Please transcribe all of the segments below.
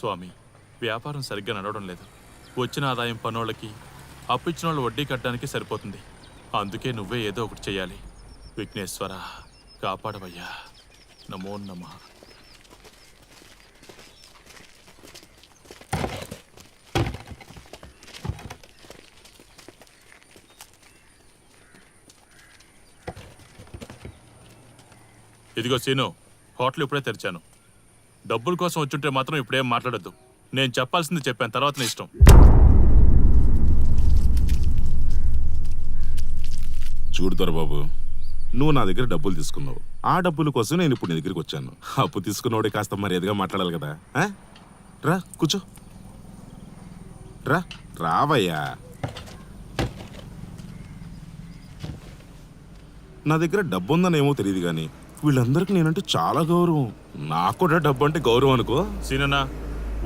స్వామి, వ్యాపారం సరిగ్గా నడవడం లేదు. వచ్చిన ఆదాయం పనోళ్ళకి, అప్పిచ్చిన వాళ్ళు వడ్డీ కట్టడానికి సరిపోతుంది. అందుకే నువ్వే ఏదో ఒకటి చెయ్యాలి. విఘ్నేశ్వర కాపాడవయ్యా. నమో నమః. ఇదిగో సీను, హోటల్ ఇప్పుడే తెరిచాను. డబ్బుల కోసం వచ్చుంటే మాత్రం ఇప్పుడేం మాట్లాడొద్దు. నేను చెప్పాల్సింది చెప్పాను, తర్వాత నీ ఇష్టం. చూడు దొరబాబు, నువ్వు నా దగ్గర డబ్బులు తీసుకున్నావు. ఆ డబ్బుల కోసం నేను ఇప్పుడు నీ దగ్గరికి వచ్చాను. అప్పు తీసుకున్నవాడే కాస్త మర్యాదగా మాట్లాడాలి కదా. రా కూర్చో, రావయ్యా. నా దగ్గర డబ్బు ఉందనేమో తెలియదు కానీ వీళ్ళందరికీ నేనంటే చాలా గౌరవం. నాకు కూడా డబ్బు అంటే గౌరవం అనుకో. సీనన్నా,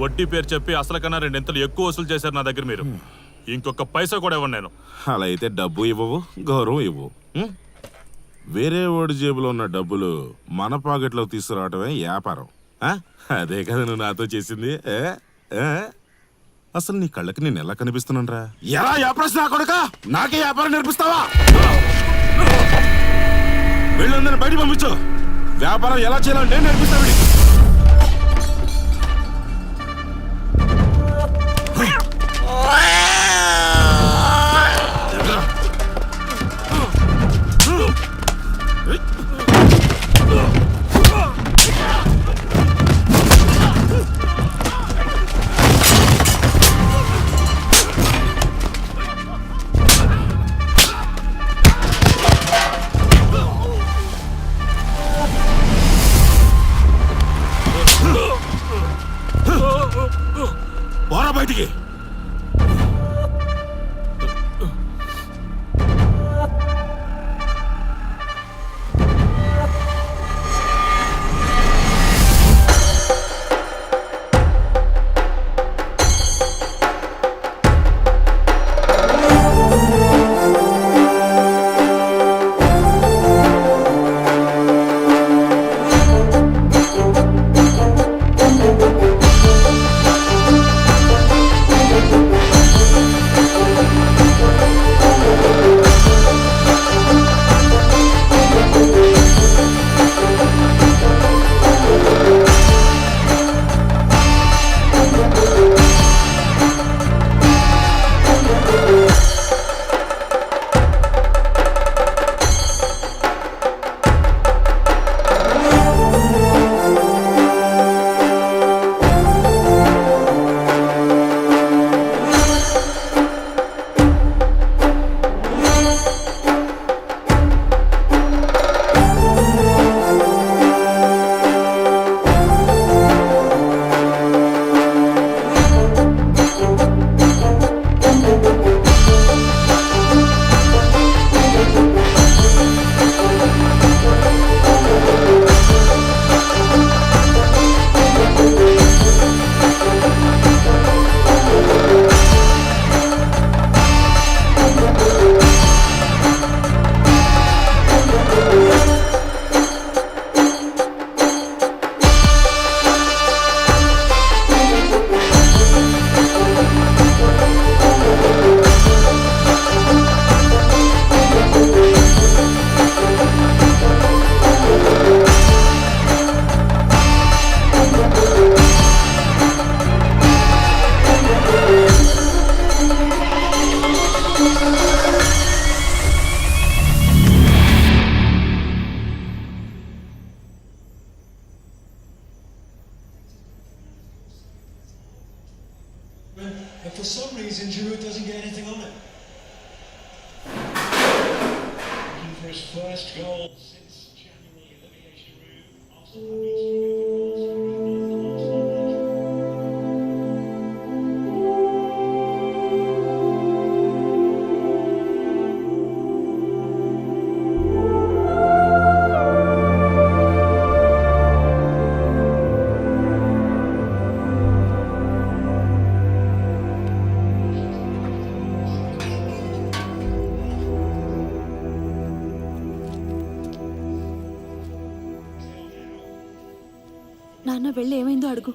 వడ్డీ పేరు చెప్పి అసలు కన్నా 2 ఇంతలు ఎక్కువ వసూలు చేశారు నా దగ్గర మీరు. ఇంకొక పైసా కూడా ఇవ్వను నేను. అలా అయితే డబ్బు ఇవ్వవు, గౌరవం ఇవ్వవు. వేరే వాడి జేబులో ఉన్న డబ్బులు మన పాకెట్లోకి తీసుకురావటమే వ్యాపారం. అదే కదా నువ్వు నాతో చేసింది. అసలు నీ కళ్ళకి నేను ఎలా కనిపిస్తున్నానరా? ఎలా వ్యాపారం నా కొడుక? నాకే వ్యాపారం నేర్పిస్తావా? వీళ్ళందరినీ బయట పంపించు. వ్యాపారం ఎలా చేయాలని నేను నేర్పిస్తాను. పోరా బయటికి. But for some reason, Giroud doesn't get anything on it. Looking for his first goal since January, Olivier Giroud. Arsenal have been struggling for goals for both the last time. నాన్న వెళ్ళి ఏమైందో అడుగు.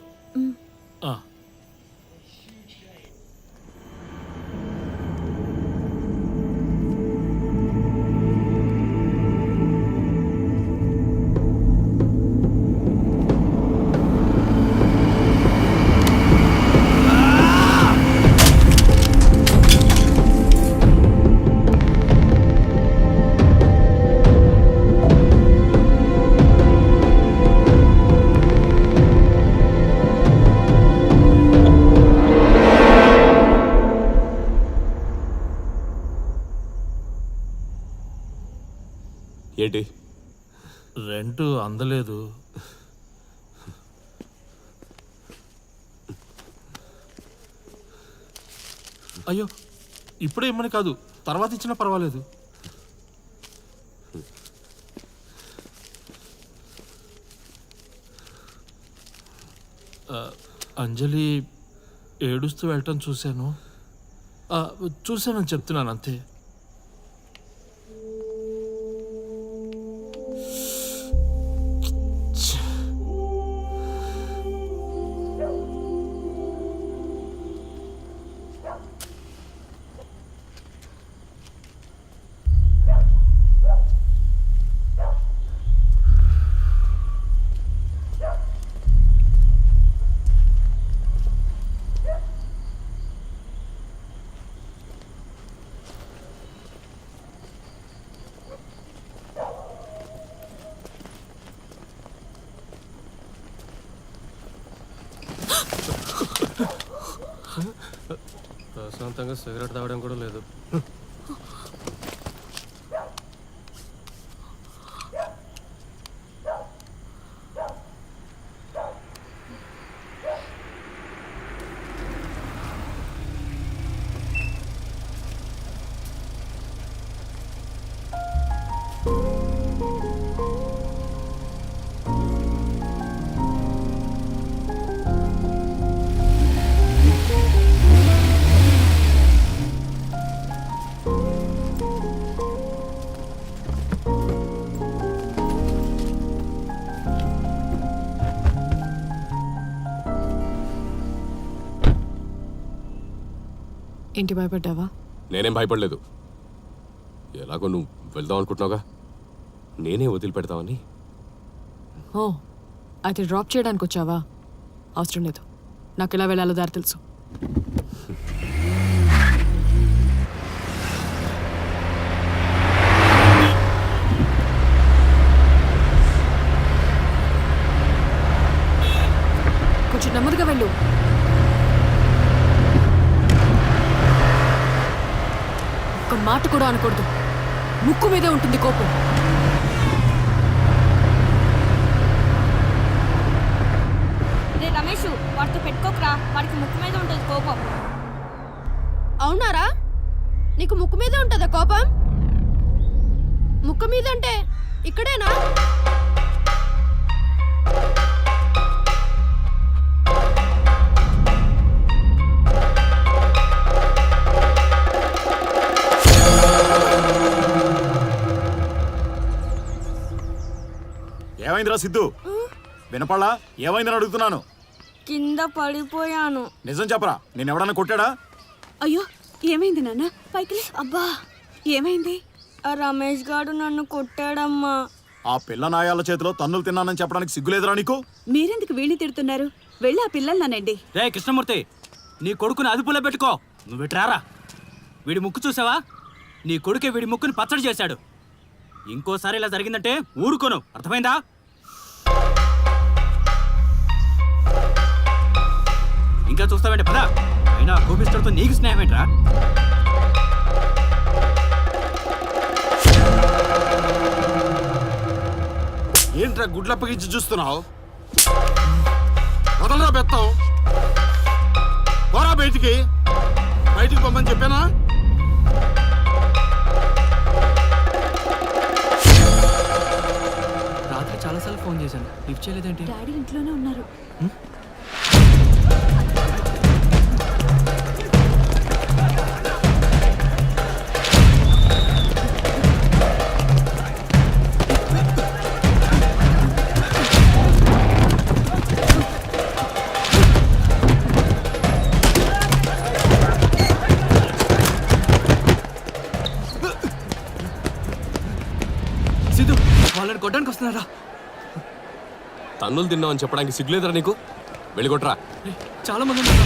ఏంటి? రెంట్ అందలేదు. అయ్యో, ఇప్పుడే ఇమ్మని కాదు, తర్వాత ఇచ్చినా పర్వాలేదు. అంజలి ఏడుస్తూ వెళ్ళటం చూశానని చెప్తున్నాను అంతే. ప్రశాంతంగా సిగరెట్ తాగడం కూడా లేదు. ఏంటి భయపడ్డావా? నేనేం భయపడలేదు. ఎలాగో నువ్వు వెళ్దాం అనుకుంటున్నావుగా, నేనే వదిలిపెడతావని. ఓ, అయితే డ్రాప్ చేయడానికి వచ్చావా? అవసరం లేదు, నాకు ఎలా వెళ్ళాలో దారి తెలుసు. కొంచెం నెమ్మదిగా వెళ్ళు. ఒక మాట కూడా అనకూడదు, ముక్కు మీదే ఉంటుంది కోపం. రే రమేష్, వాడితో పెట్టుకోకరా, వాడికి ముక్కు మీద ఉంటుంది కోపం. అవునారా? నీకు ముక్కు మీద ఉంటుందా కోపం? ముక్కు మీద అంటే ఇక్కడేనా? ఏమైందిరా సిద్ధు? వినపడలా? ఏమైందని అడుగుతున్నాను. కింద పడిపోయాను. నిజం చెప్పరా, నేను ఎవడన్నా కొట్టాడా? అయ్యో, ఏమైంది నాన్న? పైకి అబ్బా, ఏమైంది? ఆ రమేష్ గారు నన్ను కొట్టాడమ్మా. ఆ పిల్ల నాయాల చేతిలో తన్నులు తిన్నానని చెప్పడానికి సిగ్గులేదురా నీకు? మీరెందుకు వీణి తిడుతున్నారు? వెళ్ళి ఆ పిల్లలనండి. రే కృష్ణమూర్తి, నీ కొడుకుని అదుపులో పెట్టుకో. నువ్వు ఇట్రారా. వీడి ముక్కు చూసావా? నీ కొడుకే వీడి ముక్కుని పచ్చడి చేశాడు. ఇంకోసారి ఇలా జరిగిందంటే ఊరుకోను, అర్థమైందా? ఇంకా చూస్తావేంటి? పదా. అయినా కోపిస్టర్తో నీకు స్నేహం ఏంట్రా? ఏంట్రా గుడ్లప్పగించి చూస్తున్నావు? వదలరా బెత్తం, పోరా బయటికి. బయటికి పొమ్మని చెప్పానా? రాత్రి చాలాసార్లు ఫోన్ చేశాను, లిఫ్ట్ చేయలేదేంటి? డాడీ ఇంట్లోనే ఉన్నారు. సిద్ధు, వాళ్ళని కొట్టడానికి వస్తున్నారా? తన్నులు తిన్నావని చెప్పడానికి సిగ్గులేదురా నీకు? వెళ్ళికొట్రా. చాలా మంది ఉన్నారు.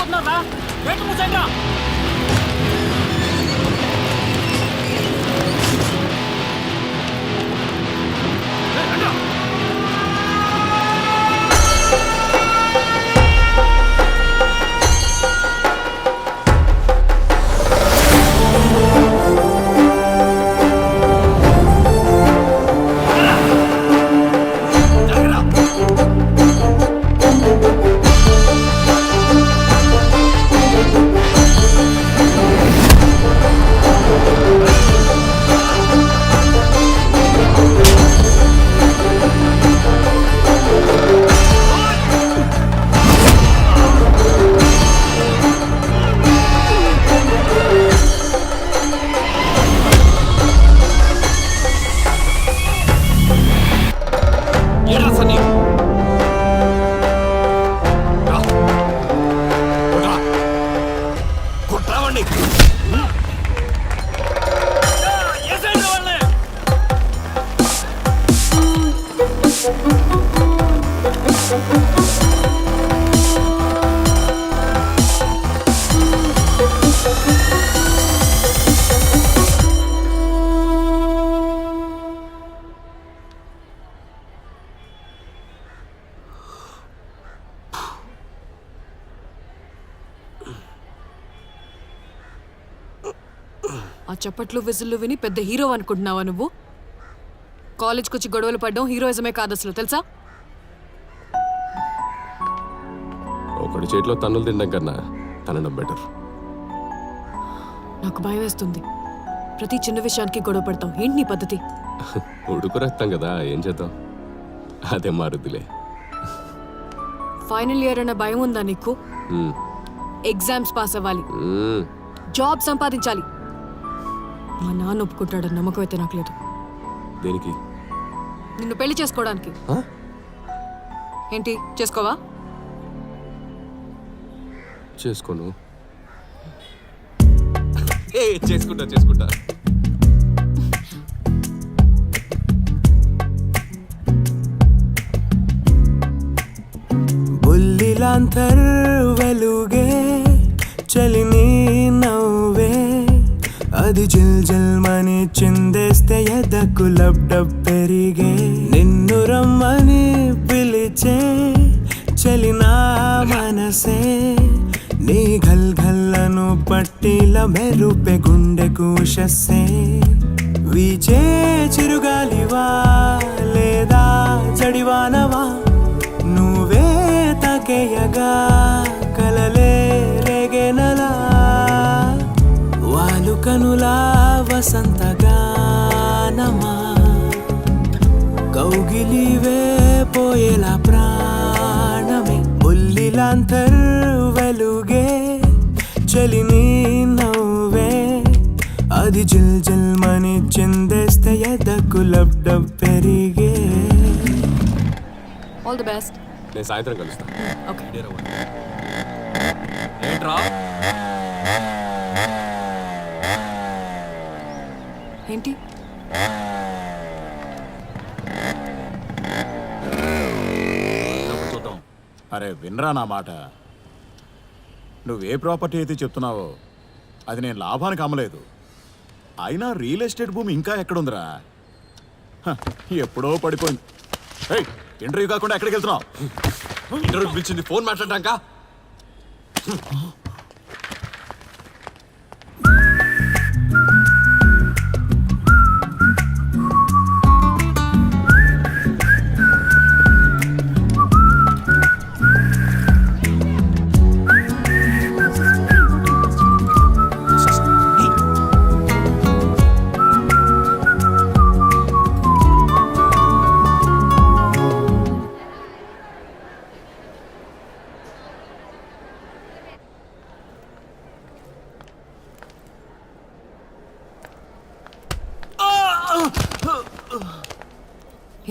పోతున్నారా? గేట్ మూసేయండి. ఏడ్రా సన్నీ. రా. కొట్రా. కొట్రావండి. ఏసేయండి వాళ్ళని. ఆ చప్పట్లు విజిల్లు విని పెద్ద హీరో అనుకుంటున్నావా నువ్వు? కాలేజ్కి వచ్చి గొడవలు పడ్డం హీరోయిజమే కాదు అసలు, తెలుసా? ఒకటి చేతిలో తన్నులు తినడం కన్నా తనడం బెటర్. నాకు భయం వేస్తుంది. ప్రతి చిన్న విషయానికి గొడవ పడతాం. ఏంటి నీ పద్ధతి? ఉడుకు రక్తం కదా, ఏం చేద్దాం, అదే మారుద్దిలే. ఫైనల్ ఇయర్ అన్న భయం ఉందా నీకు? ఉమ్, ఎగ్జామ్స్ పాస్ అవ్వాలి, ఉమ్. జాబ్ సంపాదించాలి. మా నాన్న ఒప్పుకుంటాడని నమ్మకం అయితే నాకు లేదు. దేనికి? నిన్ను పెళ్లి చేసుకోవడానికి. ఆ? ఏంటి, చేసుకోవా? చేసుకోను. చేసుకుంటా చేసుకుంటా. బుల్లిలాంతర్ వెలుగే చలిని నవ్వే, అది జిల్ జిల్ మని చిందేస్తే ఎదకు లబ్డబ్ పెరిగే. నిన్ను రమ్మని పిలిచే చలినా మనసే, నీ ఘల్ ఘల్లను పట్టిల మెరుపే గుండెకు షస్సే. వీచే చిరుగాలివా లేదా జడివానవా, నువ్వే తగేయగా కలలే రేగెనలా. వాలు కనులా వసంతగానమా, కౌగిలివే పోయేలా ప్రాణమే. బుల్లిలాంతర్ వెలుగే చలిని నవ్వే, అది జిల్ జిల్ మని చిందేస్తే ఎదకు లబ్డబ్ పెరిగే. All the best. నేను సాయంత్రం కలుస్తా. ఓకే. ఏంట్రా? ఏంటి? చూద్దాం. అరే వినరా నా మాట. నువ్వే ప్రాపర్టీ అయితే చెప్తున్నావో అది నేను లాభానికి అమ్మలేదు. అయినా రియల్ ఎస్టేట్ భూమి ఇంకా ఎక్కడుందిరా? హ, ఎప్పుడో పడిపోయింది. ఇంటర్వ్యూ కాకుండా ఎక్కడికి వెళ్తున్నావు? ఇంటర్వ్యూ పిలిచింది ఫోన్ మాట్లాడటాక.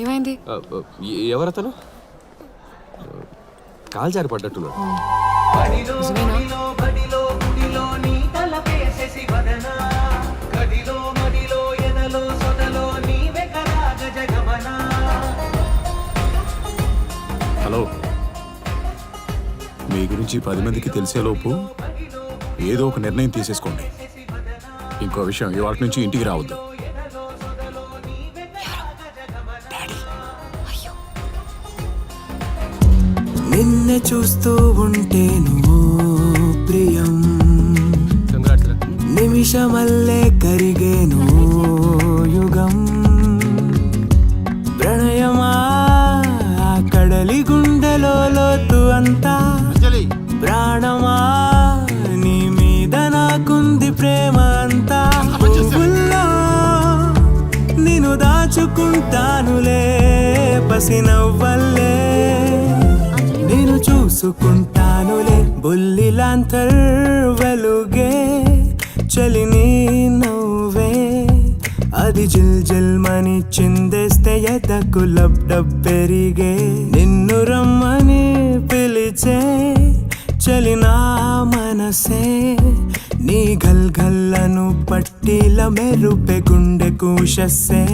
ఏమైంది? ఎవరతను? కాలు జారి పడ్డట్టున్నాడు. నిజమేనా? హలో, మీ గురించి 10 మందికి తెలిసేలోపు ఏదో ఒక నిర్ణయం తీసేసుకోండి. ఇంకో విషయం, ఇవాళ నుంచి ఇంటికి రావద్దు. నిన్నే చూస్తూ ఉంటేను ప్రియం, నిమిషమల్లే కరిగేను యుగం. ప్రణయమా ఆ కడలి గుండెలో లోతు అంతా, ప్రాణమా నీ మీద నాకుంది ప్రేమ అంతా. పువ్వుల్లో నిన్ను దాచుకుంటానులే, పసినవ్వల్లే నేను చూసుకుంటానులే. బుల్లిలాంతర్ వెలుగే చలిని నవ్వే, అది జిల్ జిల్ మని చిందేస్తే ఎదకు లబ్ డబ్ పెరిగే. నిన్ను రమ్మని పిలిచే చలినా మనసే, నీ గల్ గల్లను పట్టిల మెరుపే గుండె కూషస్సే.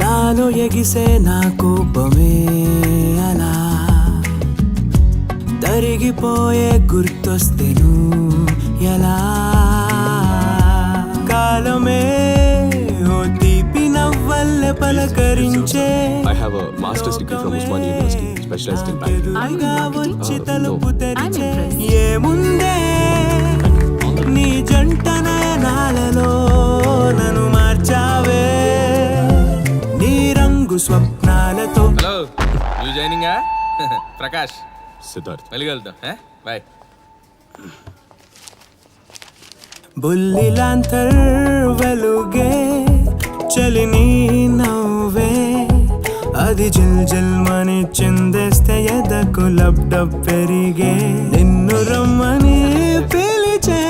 నాలో ఎగిసే నా కోపమే అలా తరిగిపోయే, గుర్తొస్తేను ఎలా. కాలమే ఓ తీపి నవ్వల్లె పలకరించే, I have a master's degree from Usman University, specialized in banking. వచ్చి తలుపు తెరిచే. ఏముందే నీ జంట నయనాలలో నన్ను మార్చావే, నీ రంగు స్వప్నాలతో. హలో, న్యూ జాయినింగా? ప్రకాష్, సిద్ధార్థ్. మళ్ళీ కలుద్దాం. బాయ్. బుల్లిలాంతర్ వెలుగే చలిని నవ్వే, అది జిల్ జిల్ మని చిందేస్తే ఎదకు లబ్ డబ్ పెరిగే. నిన్ను రమ్మని పిలిచే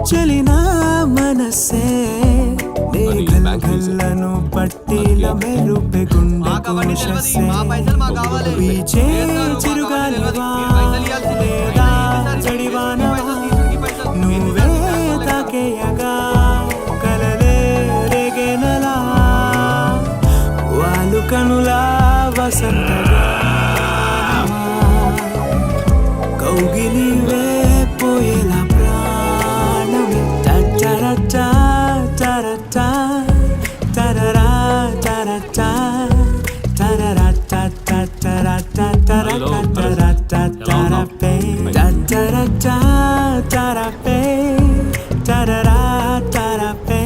చలినా మనసే, నీ గల్గల్లను పట్టిల మెరుపే గుండె కూషస్సే. వీచే చిరుగాలివా లేదా జడివానవా, నువ్వే తాకేయగా కలలే రేగెనలా. వాలు కనులా వసంతగా కౌగిలివే పోయేలా ప్రాణమే. టరటా టరటా టరరా టరటా టరరా టరటా టరటా టరటా టరపే టరటా టరపే టరరా టరపే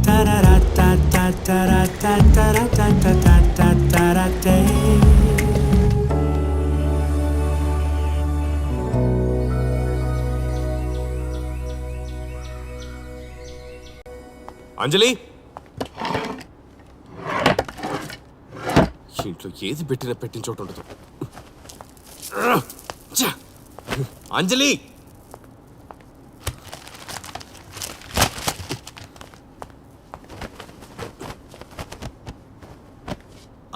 టరరా టరటా టరటా టరటా టరటే. అంజలి, ఇంట్లో ఏది పెట్టినా పెట్టిన చోటు ఉండదు. ఛ! అంజలి,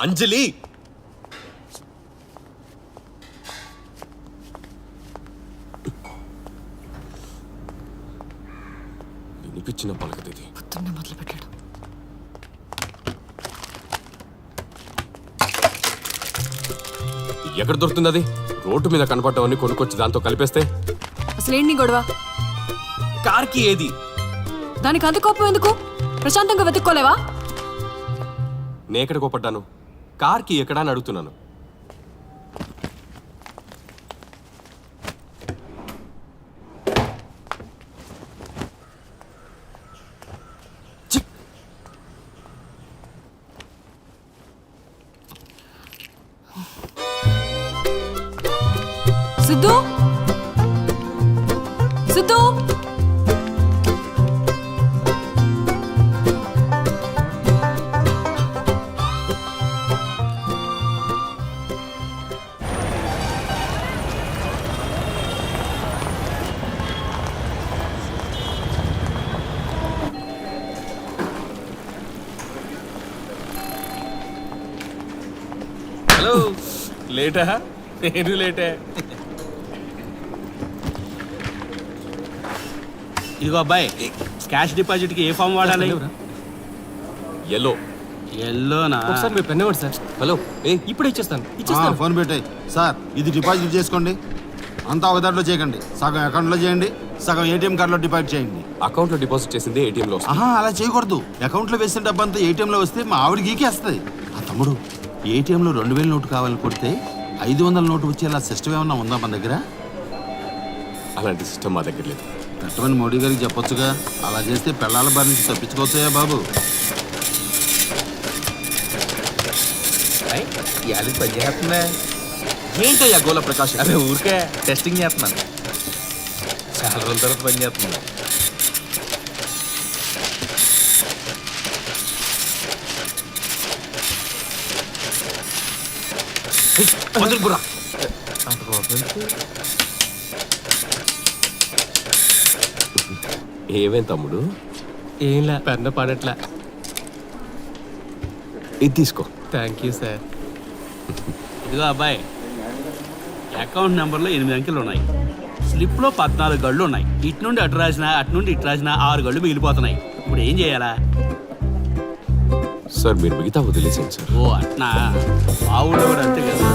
అంజలి, వినిపించిన పలకది. పొద్దున్నే మొదలు పెట్టాడు. ఎక్కడ దొరుకుతుంది అది? రోడ్డు మీద కనపడ్డావని కొనుక్కొచ్చి దాంతో కలిపేస్తే. అసలేంటి నీ గొడవ? కార్కి ఏది? దానికి అంత కోపం ఎందుకు? ప్రశాంతంగా వెతుక్కోలేవా? నేనెక్కడ కోపడ్డాను? కార్కి ఎక్కడా అని అడుగుతున్నాను. సిద్ధు హలో లేటా నేను లేటే. ఇదిగో అబ్బాయి, క్యాష్ డిపాజిట్కి ఏ ఫామ్ వాడాలి? ఎల్లో. ఎల్లోనా? ఒకసారి మీరు పెన్ ఇవ్వండి సార్. హలో ఇప్పుడే ఇచ్చేస్తాను. ఫోన్ పెట్టాయి సార్. ఇది డిపాజిట్ చేసుకోండి. అంతా ఒక దాంట్లో చేయకండి. సగం అకౌంట్లో చేయండి, సగం ఏటీఎం కార్డులో డిపాజిట్ చేయండి. అకౌంట్లో డిపాజిట్ చేసింది ఏటీఎంలో. ఆహా, అలా చేయకూడదు. అకౌంట్లో వేసిన డబ్బంతా ఏటీఎంలో వస్తే మా ఆవిడ గీకేస్తుంది. ఆ తమ్ముడు, ఏటీఎంలో 2000 నోటు కావాలని కొడితే 500 నోటు వచ్చేలా సిస్టమ్ ఏమన్నా ఉందా మన దగ్గర? అలాంటి సిస్టమ్ మా దగ్గర లేదు. పెట్టమని మోడీ గారికి చెప్పొచ్చుగా. అలా చేస్తే పెళ్ళాల బారి నుంచి తప్పించుకోవచ్చాయా బాబు? ఇవాళ పని చేస్తున్నా. ఏంటయ్యా గోల ప్రకాష్? అదే ఊరికే టెస్టింగ్ చేస్తున్నాను. చాలా రోజుల తర్వాత పని చేస్తున్నాను. ఏమేం తమ్ముడు? ఏంలా పెద్ద పడట్లా. ఇది తీసుకో. Thank you sir. ఇదిగో అబ్బాయి, అకౌంట్ నెంబర్లో 8 అంకెలు ఉన్నాయి. స్లిప్లో 14 గళ్ళు ఉన్నాయి. ఇటు నుండి అటు రాసినా, అటు నుండి ఇటు రాసినా 6 గళ్ళు మిగిలిపోతున్నాయి. ఇప్పుడు ఏం చేయాలా? సార్ మీరు మిగతా వదిలేసాను సార్. ఓ అట్నా? మా ఊళ్ళో కూడా అంతే కదా.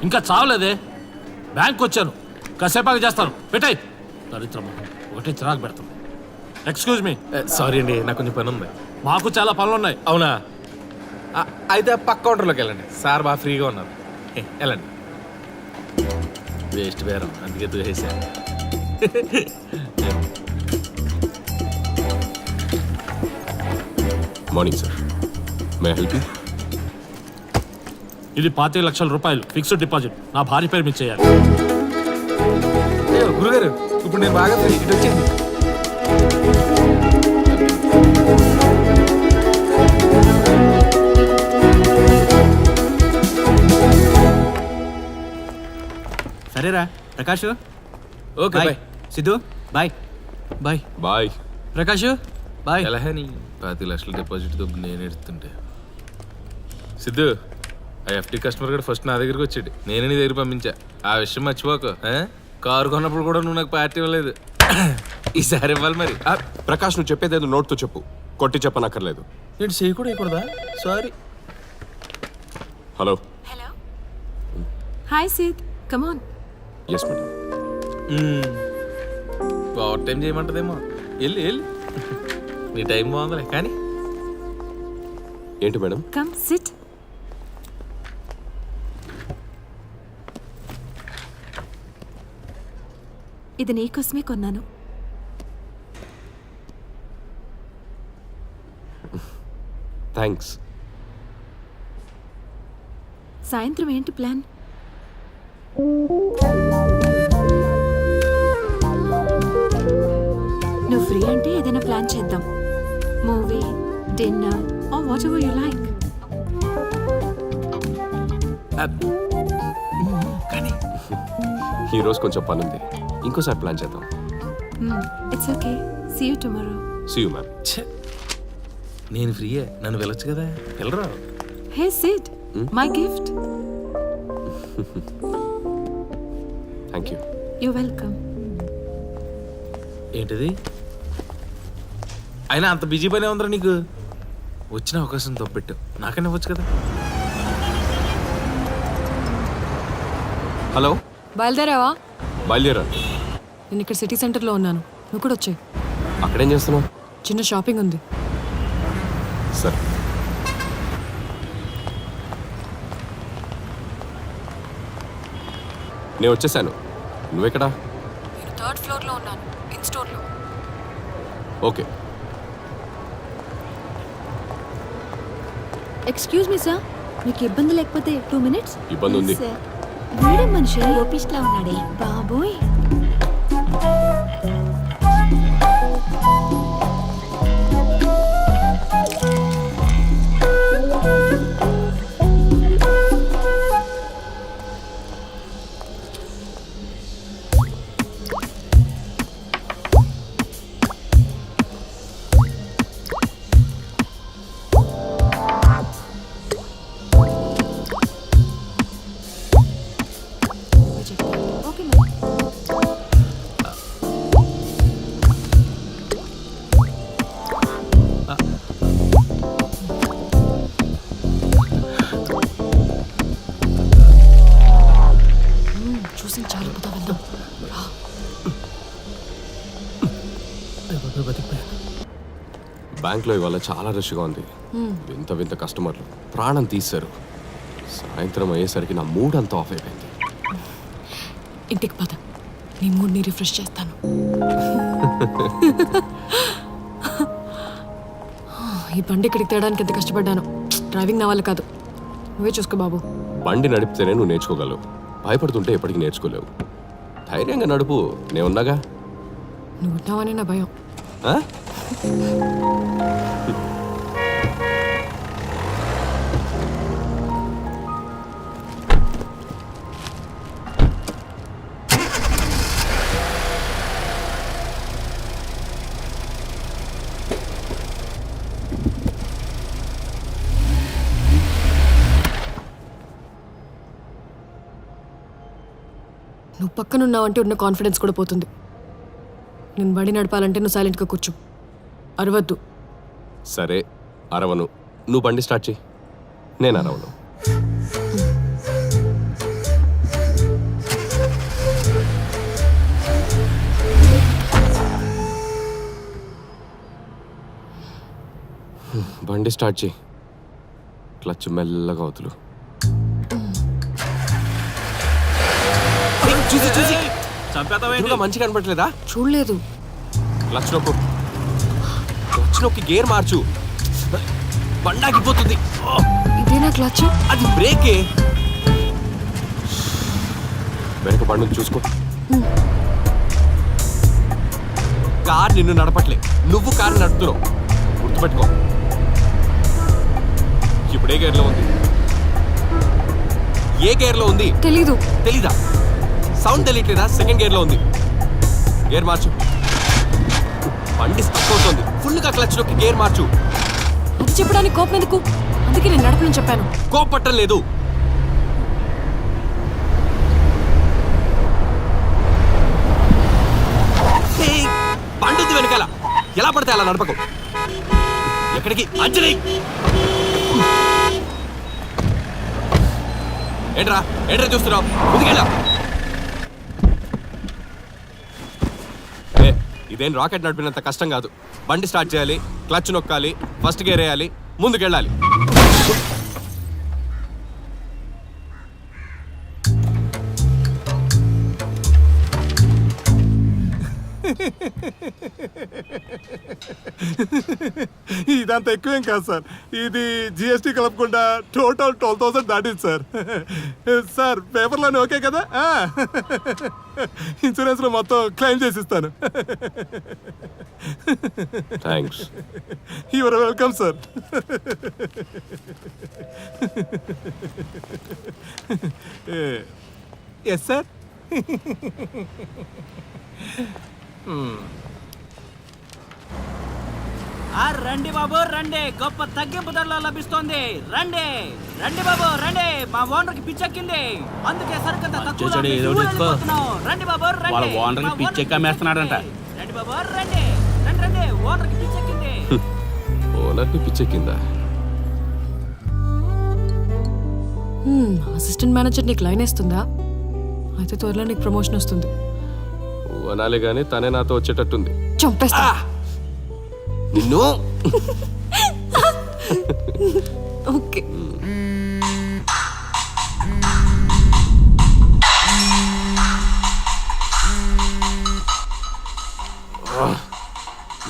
ఇంకా చావలేదే. బ్యాంక్ వచ్చాను, కాసేపాగా చేస్తాను. పెట్టాయి దరిద్రం ఒకటి చిరాకు పెడతాం. Excuse me. సారీ అండి, నాకు కొంచెం పని ఉంది. మాకు చాలా పనులు ఉన్నాయి. అవునా? అయితే పక్క కౌంటర్లోకి వెళ్ళండి. సార్ బాగా ఫ్రీగా ఉన్నారు. వెళ్ళండి. వేస్ట్ బేరం, అందుకే దూసేసా. Morning sir. May help you? ఇది 25 లక్షల రూపాయలు ఫిక్స్డ్ డిపాజిట్. నా భార్య పేరు మీద చేయాలి. గురుగారు, ఇప్పుడు నేను బాగా ఫ్రీ. ఇటు వచ్చింది. సరేరా Prakash. Okay bye. Siddhu bye. Bye bye Prakash. Bye. ఎలా అని 10 లక్షల డిపాజిట్తో నేను ఎడుతుంటే. సిద్ధు, ఆ ఎఫ్టీ కస్టమర్ కూడా ఫస్ట్ నా దగ్గరికి వచ్చాడు. నేనే నీ దగ్గర పంపించా. ఆ విషయం మర్చిపోకు. కారు కొన్నప్పుడు కూడా నువ్వు నాకు పార్టీ ఇవ్వలేదు. ఈసారి ఇవ్వాలి మరి. ప్రకాష్, నువ్వు చెప్పేదేదో నోట్తో చెప్పు, కొట్టి చెప్పనక్కర్లేదు. నేను చేయకూడదు ఇవ్వకూడదా? Sorry. Hello. Hello. Hi Sid, come on. Yes madam. Overtime చేయమంటదేమో. వెళ్ళి వెళ్ళి. నీ టైం బాగుందిలే కానీ. ఏంటి మేడం? Come SIT. ఇది నీకోసమే కొన్నాను. థ్యాంక్స్. సాయంత్రం ఏంటి ప్లాన్? నువ్వు ఫ్రీ అంటే ఏదైనా ప్లాన్ చేద్దాం. Movie, dinner or whatever you like. కానీ ఈ రోజు కొంచెం పని ఉంది, ఇంకోసారి ప్లాన్ చేద్దాం. It's okay. See you tomorrow. See you ma'am. నేను ఫ్రీయే, నన్ను వెళ్ళొచ్చు కదా. వెళ్ళరా. Hey Sid, my gift. Thank you. You welcome. ఏంటిది? అయినా అంత బిజీ పనే ఉందిరా నీకు. వచ్చిన అవకాశం తప్పెట్టు. నాకనే ఇవ్వచ్చు కదా. హలో. బయలుదేరావా? బయలుదేరా. నేను ఇక్కడ సిటీ సెంటర్లో ఉన్నాను, నువ్వు కూడా వచ్చాయి. అక్కడేం చేస్తున్నావు? చిన్న షాపింగ్ ఉంది. సరే. నేను వచ్చేసాను. నువ్వెక్కడా? నేను 3rd ఫ్లోర్లో ఉన్నాను, ఇన్ స్టోర్లో. ఓకే. ఎక్స్క్యూజ్ మీ సార్, మీకు ఇబ్బంది లేకపోతే 2 minutes. ఇబ్బంది ఉంది. వీడే మనిషి ఓపిస్ట్లా ఉన్నాడే బాబోయ్. Okay madam. చూసి చాలా పదా వెళ్దాం. బ్యాంక్లో ఇవాళ చాలా రష్గా ఉంది. వింత వింత కస్టమర్లు ప్రాణం తీశారు. సాయంత్రం అయ్యేసరికి నా మూడ్ అంతా ఆఫ్ అయిపోయింది. ఇంటికి పద, నీ మూడ్ని రిఫ్రెష్ చేస్తాను. ఈ బండి ఇక్కడికి తేయడానికి ఎంత కష్టపడ్డాను. డ్రైవింగ్ నా వల్ల కాదు, నువ్వే చూసుకో బాబు. బండి నడిపితేనే నువ్వు నేర్చుకోగలవు. భయపడుతుంటే ఎప్పటికీ నేర్చుకోలేవు. ధైర్యంగా నడుపు, నేను ఉన్నాగా. నువ్వు ఉన్నావని నా భయం. ఆ? నువ్వు పక్కనున్నావంటే ఉన్న కాన్ఫిడెన్స్ కూడా పోతుంది. నేను బండి నడపాలంటే నువ్వు సైలెంట్గా కూర్చో, అరవద్దు. సరే, అరవను. నువ్వు బండి స్టార్ట్ చేయి, నేను అరవను. బండి స్టార్ట్ చేయి. క్లచ్ మెల్లగా అవుతులు. చూసి చంపేతావేంటి? మంచిగా కనపట్లేదా? చూడలేదు. క్లచ్ నొక్కు. క్లచ్ నొక్కి గేర్ మార్చు. బండాకిపోతుంది. ఇదేనా క్లచ్? అది బ్రేకే. వెనక బండిని చూసుకో. కార్ నిన్ను నడపట్లే, నువ్వు కారు నడుపుతున్నావు. గుర్తుపెట్టుకో. ఇప్పుడు ఏ గేర్లో ఉంది? ఏ గేర్లో ఉంది? తెలీదు. తెలీదా? సౌండ్ తెలియట్లేదా? సెకండ్ గేర్లో ఉంది. గేర్ మార్చు. బండి స్టక్ అవుతుంది. ఫుల్గా క్లచ్ నొక్కి గేర్ మార్చు. అది చెప్పడానికి కోపం ఎందుకు? అందుకే నేను నడపని చెప్పాను. కోపట్టం లేదు. బండి ఉంది వెనకాల. ఎలా పడితే అలా నడపకు. ఎక్కడికి? అంజలి! ఏంట్రా ఏంట్రా చూస్తున్నావు? ముందుకెళ్ళా. ఇదేం రాకెట్ నడిపినంత కష్టం కాదు. బండి స్టార్ట్ చేయాలి, క్లచ్ నొక్కాలి, ఫస్ట్ గేర్ వేయాలి, ముందుకెళ్ళాలి. ఇదంతా ఎక్కువేం కాదు సార్. ఇది జిఎస్టీ కలపకుండా టోటల్ 12,000 దాటింది సార్. సార్ పేపర్లోనే ఓకే కదా? ఇన్సూరెన్స్లో మొత్తం క్లెయిమ్ చేసిస్తాను. Thanks. Your welcome sir. Yes sir. రండి బాబు రండి, గొప్ప తగ్గింపు ధరలో లభిస్తోంది. రండి రండి బాబు రండి, మా ఓనర్ కి పిచ్చెక్కింది, అందుకే సరికంత తక్కువ రండి బాబు రండి. వాళ్ళ ఓనర్ కి పిచ్చెక్కమేస్తున్నాడంట. రండి బాబు రండి రండి రండి, ఓనర్ కి పిచ్చెక్కింది. ఓనర్ కి పిచ్చెక్కిందా? అసిస్టెంట్ మేనేజర్ నీకు లైన్ వేస్తుందా? అయితే త్వరలో నీకు ప్రమోషన్ వస్తుంది. నువ్వు అనాలి కానీ తనే నాతో వచ్చేటట్టుంది. చంపేస్తా నిన్ను ఓకే.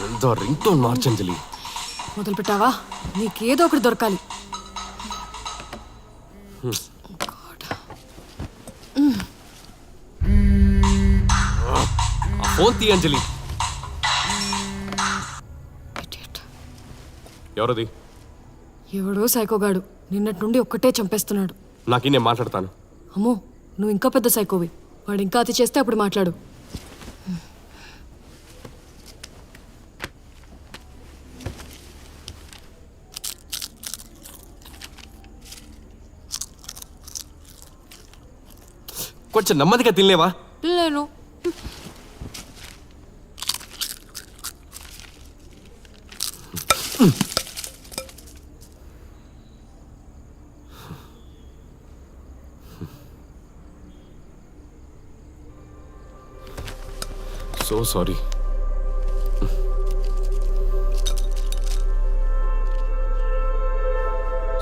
ఎంతో రింగ్ టోన్ మార్చంజలి. మొదలు పెట్టావా? నీకేదో ఒకటి దొరకాలి. ఫోన్ తీ అంజలి. ఎవరది? ఎవడో సైకోగాడు నిన్నటి నుండి ఒక్కటే చంపేస్తున్నాడు. నాకి నేను మాట్లాడతాను. అమ్మో, నువ్వు ఇంకా పెద్ద సైకోవి. వాడు ఇంకా అతి చేస్తే అప్పుడు మాట్లాడు. కొంచెం నెమ్మదిగా తినలేవా? లేను. So sorry.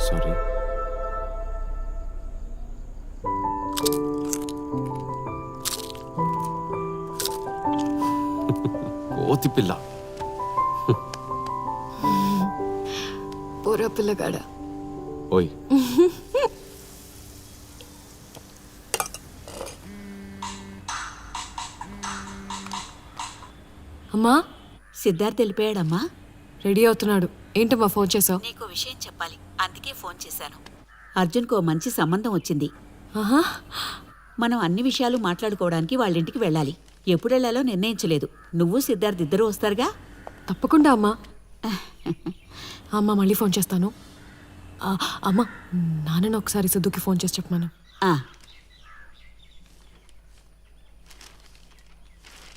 సారీ. కోతి పిల్ల. పోరా పిల్లగాడా. ఓయ్ అమ్మా, సిద్ధార్థ్ వెళ్ళిపోయాడమ్మా. రెడీ అవుతున్నాడు. ఏంటమ్మా ఫోన్ చేసావు? నీకు విషయం చెప్పాలి, అందుకే ఫోన్ చేశాను. అర్జున్కు ఓ మంచి సంబంధం వచ్చింది. ఆహా, మనం అన్ని విషయాలు మాట్లాడుకోవడానికి వాళ్ళ ఇంటికి వెళ్ళాలి. ఎప్పుడు వెళ్ళాలో నిర్ణయించలేదు. నువ్వు సిద్ధార్థ్ ఇద్దరూ వస్తారుగా? తప్పకుండా అమ్మా. అమ్మ మళ్ళీ ఫోన్ చేస్తాను. అమ్మ, నాన్నని ఒకసారి సిద్ధుకి ఫోన్ చేసి చెప్పమను. ఆ.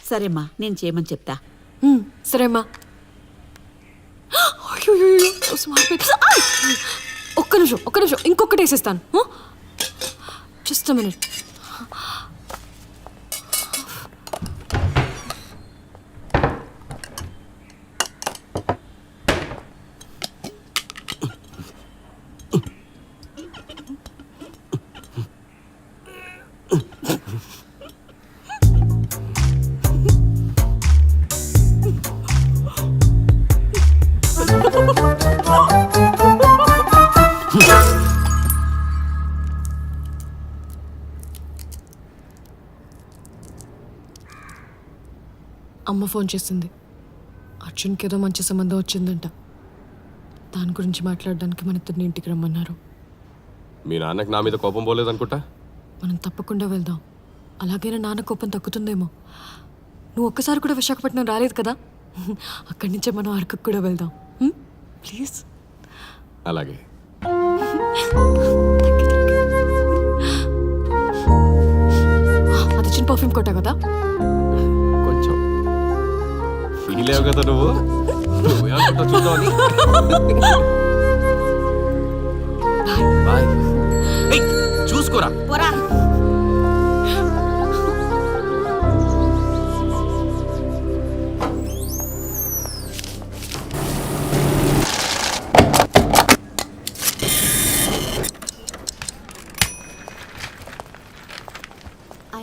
సరేమ్మా, నేను చేయమని చెప్తా. సరే అమ్మా. ఒక్క నిమిషం ఇంకొకటి వేసేస్తాను. Just minute. అమ్మ ఫోన్ చేసింది. అర్జున్కి ఏదో మంచి సంబంధం వచ్చిందంట. దాని గురించి మాట్లాడడానికి మన ఇద్దరిని ఇంటికి రమ్మన్నారు. మీ నాన్నకి నా మీద కోపం పోలేదనుకుంటా. మనం తప్పకుండా వెళ్దాం. అలాగైనా నాన్న కోపం తగ్గుతుందేమో. నువ్వు ఒక్కసారి కూడా విశాఖపట్నం రాలేదు కదా, అక్కడి నుంచే మనం అరకుకు కూడా వెళ్దాం. ప్లీజ్. అలాగే. అది చిన్న పర్ఫ్యూమ్ కొట్టా కదా. కొంచెం ఫీల్ అయ్యావు కదా నువ్వు. నువ్వేమనుకుంటా చూద్దామని. బాయ్. చూసుకోరా. పోరా.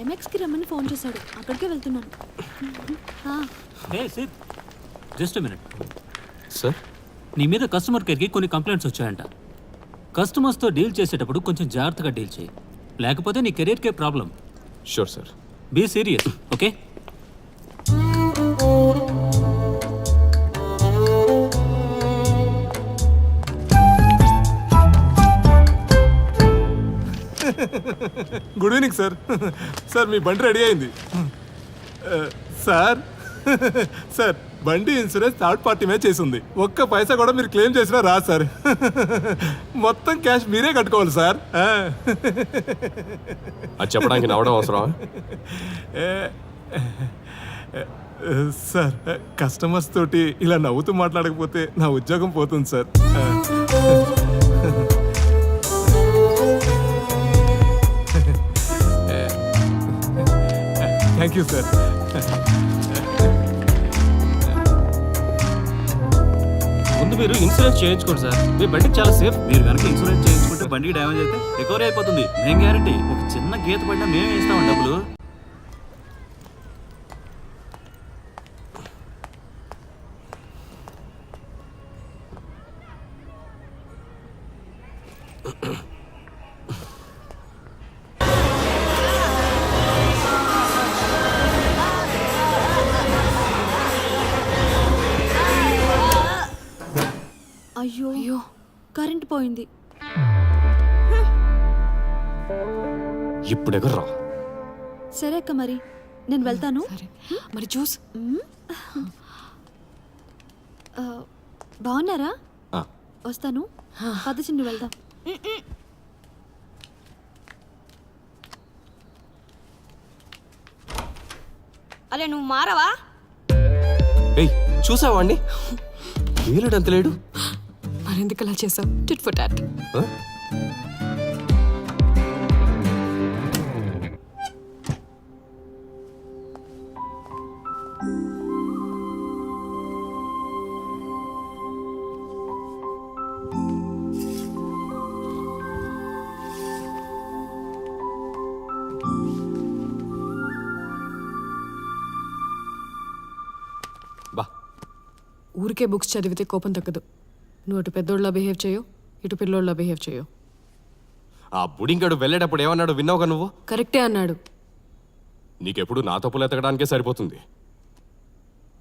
ఐమాక్స్కి రమ్మని ఫోన్ చేశాడు, అక్కడికే వెళ్తున్నాను. Just minute sir. నీ మీద కస్టమర్ కేర్కి కొన్ని కంప్లైంట్స్ వచ్చాయంట. కస్టమర్స్తో డీల్ చేసేటప్పుడు కొంచెం జాగ్రత్తగా డీల్ చేయి, లేకపోతే నీ కెరీర్కే problem. Sure sir. Be serious, okay? Good evening sir. Sir మీ బండి రెడీ అయింది సార్. సార్ బండి ఇన్సూరెన్స్ థర్డ్ పార్టీ మీద చేసింది. ఒక్క పైసా కూడా మీరు క్లెయిమ్ చేసినా రాదు సార్. మొత్తం క్యాష్ మీరే కట్టుకోవాలి సార్. అది చెప్పడానికి నవ్వడం అవసరమా? సార్ కస్టమర్స్ తోటి ఇలా నవ్వుతూ మాట్లాడకపోతే నా ఉద్యోగం పోతుంది సార్. Thank you sir. ముందు మీరు ఇన్సూరెన్స్ చేయించుకోండి సార్, మీ బండికి చాలా సేఫ్. మీరు కనుక ఇన్సూరెన్స్ చేయించుకుంటే బండికి డ్యామేజ్ అయితే రికవరీ అయిపోతుంది. మేము గ్యారంటీ. ఒక చిన్న గీత పడినా మేమే ఇస్తాం డబ్బులు. అయ్యో అయ్యో కరెంట్ పోయింది. ఇప్పుడు ఎగర్రా. సరే అక్క, మరి నేను వెళ్తాను. మరి జ్యూస్ బాగున్నారా? ఆ. వస్తాను. పద చిన్ను వెళ్దాం. అరే నువ్వు మారవా? ఏయ్ చూసావా అండి, వీలుడు అంత లేడు. మరెందుకు అలా చేసావు? Tit for tat. బా, ఊరికే బుక్స్ చదివితే కోపం తగ్గదు. నువ్వు అటు పెద్దోళ్ళ బిహేవ్ చేయవు, ఇటు పిల్లోళ్ళ బిహేవ్ చేయవు. ఆ బుడింగాడు వెళ్ళేటప్పుడు ఏమన్నాడు విన్నావుగా నువ్వు? కరెక్టే అన్నాడు. నీకెప్పుడు నా తప్పులు ఎతకడానికే సరిపోతుంది.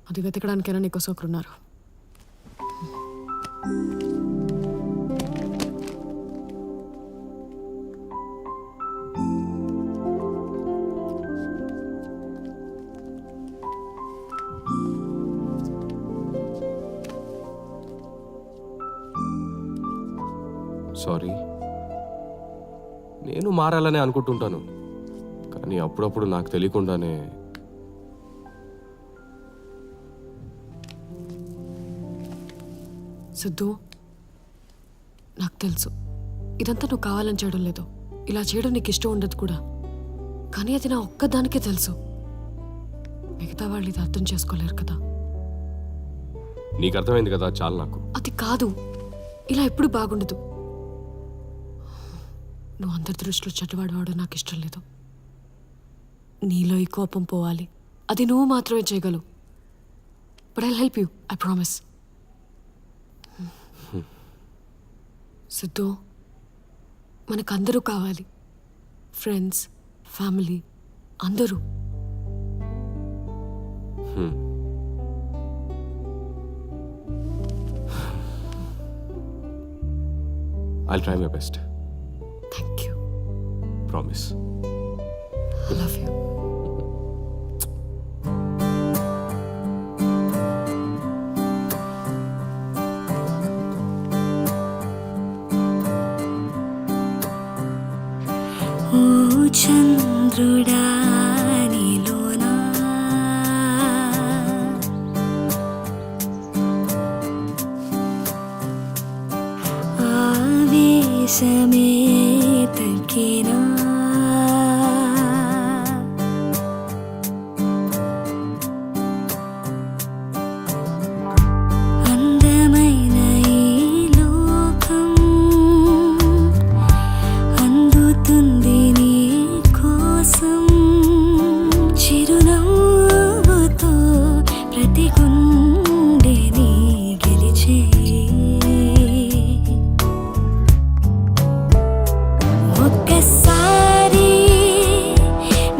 అది వెతకడానికైనా నీకోసం ఒకరున్నారు. సారీ, నేను మారాలనే అనుకుంటుంటాను, కానీ అప్పుడప్పుడు నాకు తెలియకుండానే సిద్ధు, నాకు తెలుసు ఇదంతా నువ్వు కావాలని చేయడం లేదు. ఇలా చేయడం నీకు ఇష్టం ఉండదు కూడా. కానీ అది నా ఒక్కదానికే తెలుసు. మిగతా వాళ్ళు ఇది అర్థం చేసుకోలేరు కదా. నీకు అర్థమైంది కదా, చాలు నాకు. అది కాదు, ఇలా ఎప్పుడు బాగుండదు. నువ్వు అందరి దృష్టిలో చెడ్డవాడవాడు నాకు ఇష్టం లేదు. నీలో ఈ కోపం పోవాలి, అది నువ్వు మాత్రమే చేయగలవు. But I'll help you, I promise. Siddhu, మనకందరూ కావాలి. ఫ్రెండ్స్, ఫ్యామిలీ, అందరూ. I'll try my best. Thank you. Promise. I love you. ఓ చంద్రుడా నీలోనా ఆవేశమే తగ్గినా అందమైన ఈ లోకం అందుతుంది నీ కోసం చిరునవ్వుతో ప్రతి గుండెని గెలిచే ఒక్కసారి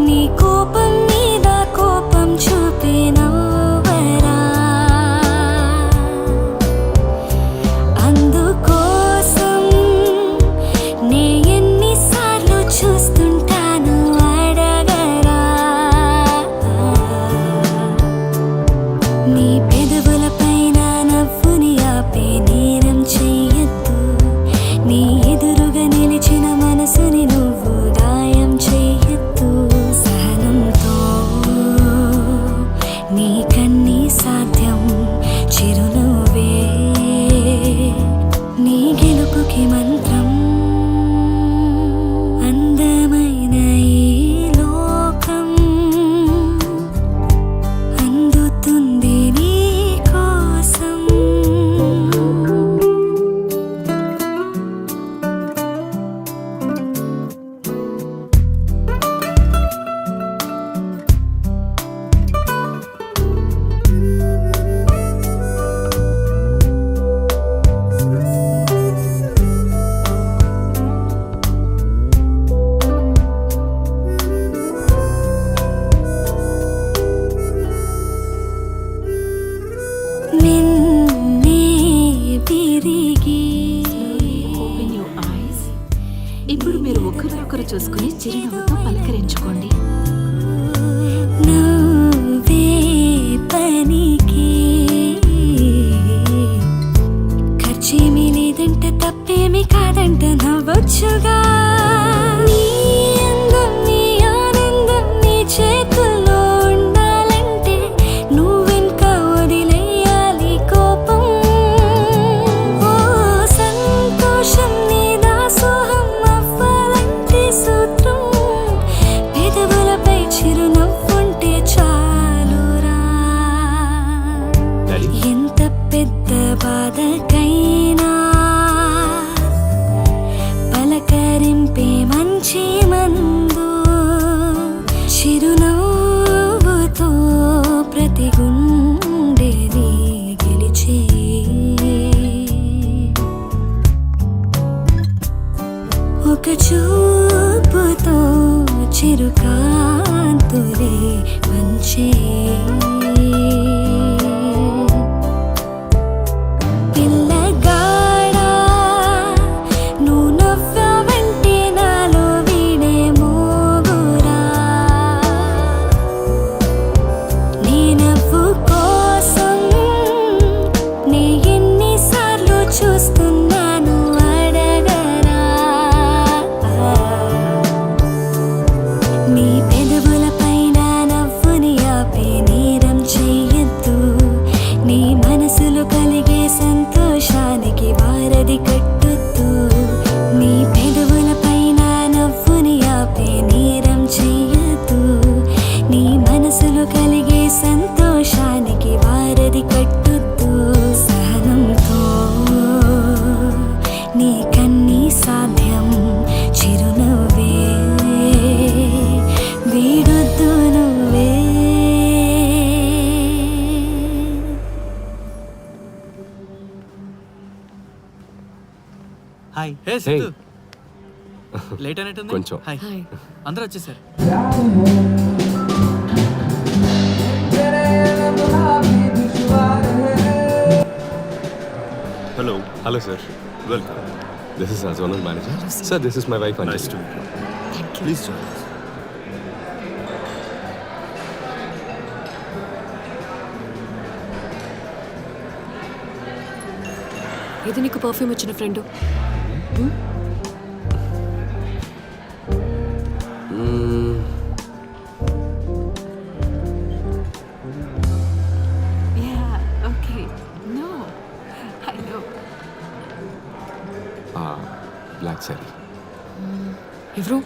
నీ కోపం మీద కోపం చూపినవరా అందుకోసం నే ఎన్నిసార్లు చూస్తుంటాను అడగరా నీ పెదవుల పైన నవ్వుని ఆపే నేరం చెయ్యొద్దు నీ ఎదురుగా నిలిచిన మనసుని నువ్వు గాయం చెయ్యొద్దు సహనంతో నీ కన్నీ సాధ్యం చిరునవ్వే నీ గెలుపుకి మంత్రం అందమైన ఈ లోకం నిన్నే విరిగి. Open your eyes. ఇప్పుడు మీరు ఒకరినొకరు చూసుకుని చిరునవ్వుతో పలకరించుకోండి. నువ్వే పనికి ఖర్చేమీ లేదంట, తప్పేమీ కాదంట, నవ్వొచ్చుగా. నీ అందం, నీ ఆనందం నీ చేతుల్లో ఉండాలంటే నువ్వెంక వదిలేయాలి కోపం. ఓ సంతోషం నీ దాసోహం అవ్వాలంటే సూత్రం పెదవులపై చిరునవ్వుంటే చాలురా. ఎంత పెద్ద బాధకైనా పలకరింపే మంచి మందు. చిరునవ్వుతో ప్రతి గుండెని గెలిచే ఒక చూపుతో చిరుకాంతులే మంచే. పిల్లగాడా నువ్వు నవ్వావంటే నాలో వీడే మోగురా. నీ నవ్వు కోసం నే ఎన్నిసార్లు చూస్తున్నాను అడగరా. నీ పెదవులపైన నవ్వుని ఆపే నేరం చెయ్యొద్దు. నీ మనసులో కలిగే సంతోషానికి వారధి కట్టొద్దు. నీ పెదవులపైన నవ్వుని ఆపే నేరం చెయ్యొద్దు. నీ మనసులో కలిగే సంతోషానికి వారధి కట్టొద్దు. సహనంతో నీ కన్నీ సాధ్యం చిరునవ్వే వీడొద్దు నువ్వే. హాయ్. హే సిద్ధు. లేట్ అయినట్టుంది కొంచెం. హాయ్. హాయ్. అందరూ వచ్చేసారు. Hello. Hello sir, welcome. This is zonal manager. Sir, this is my wife Anjali. Please sir. ఇది నీకు పర్ఫ్యూమ్ ఇచ్చిన friend. Okay. No, I know. Black sorry. ఎవరు?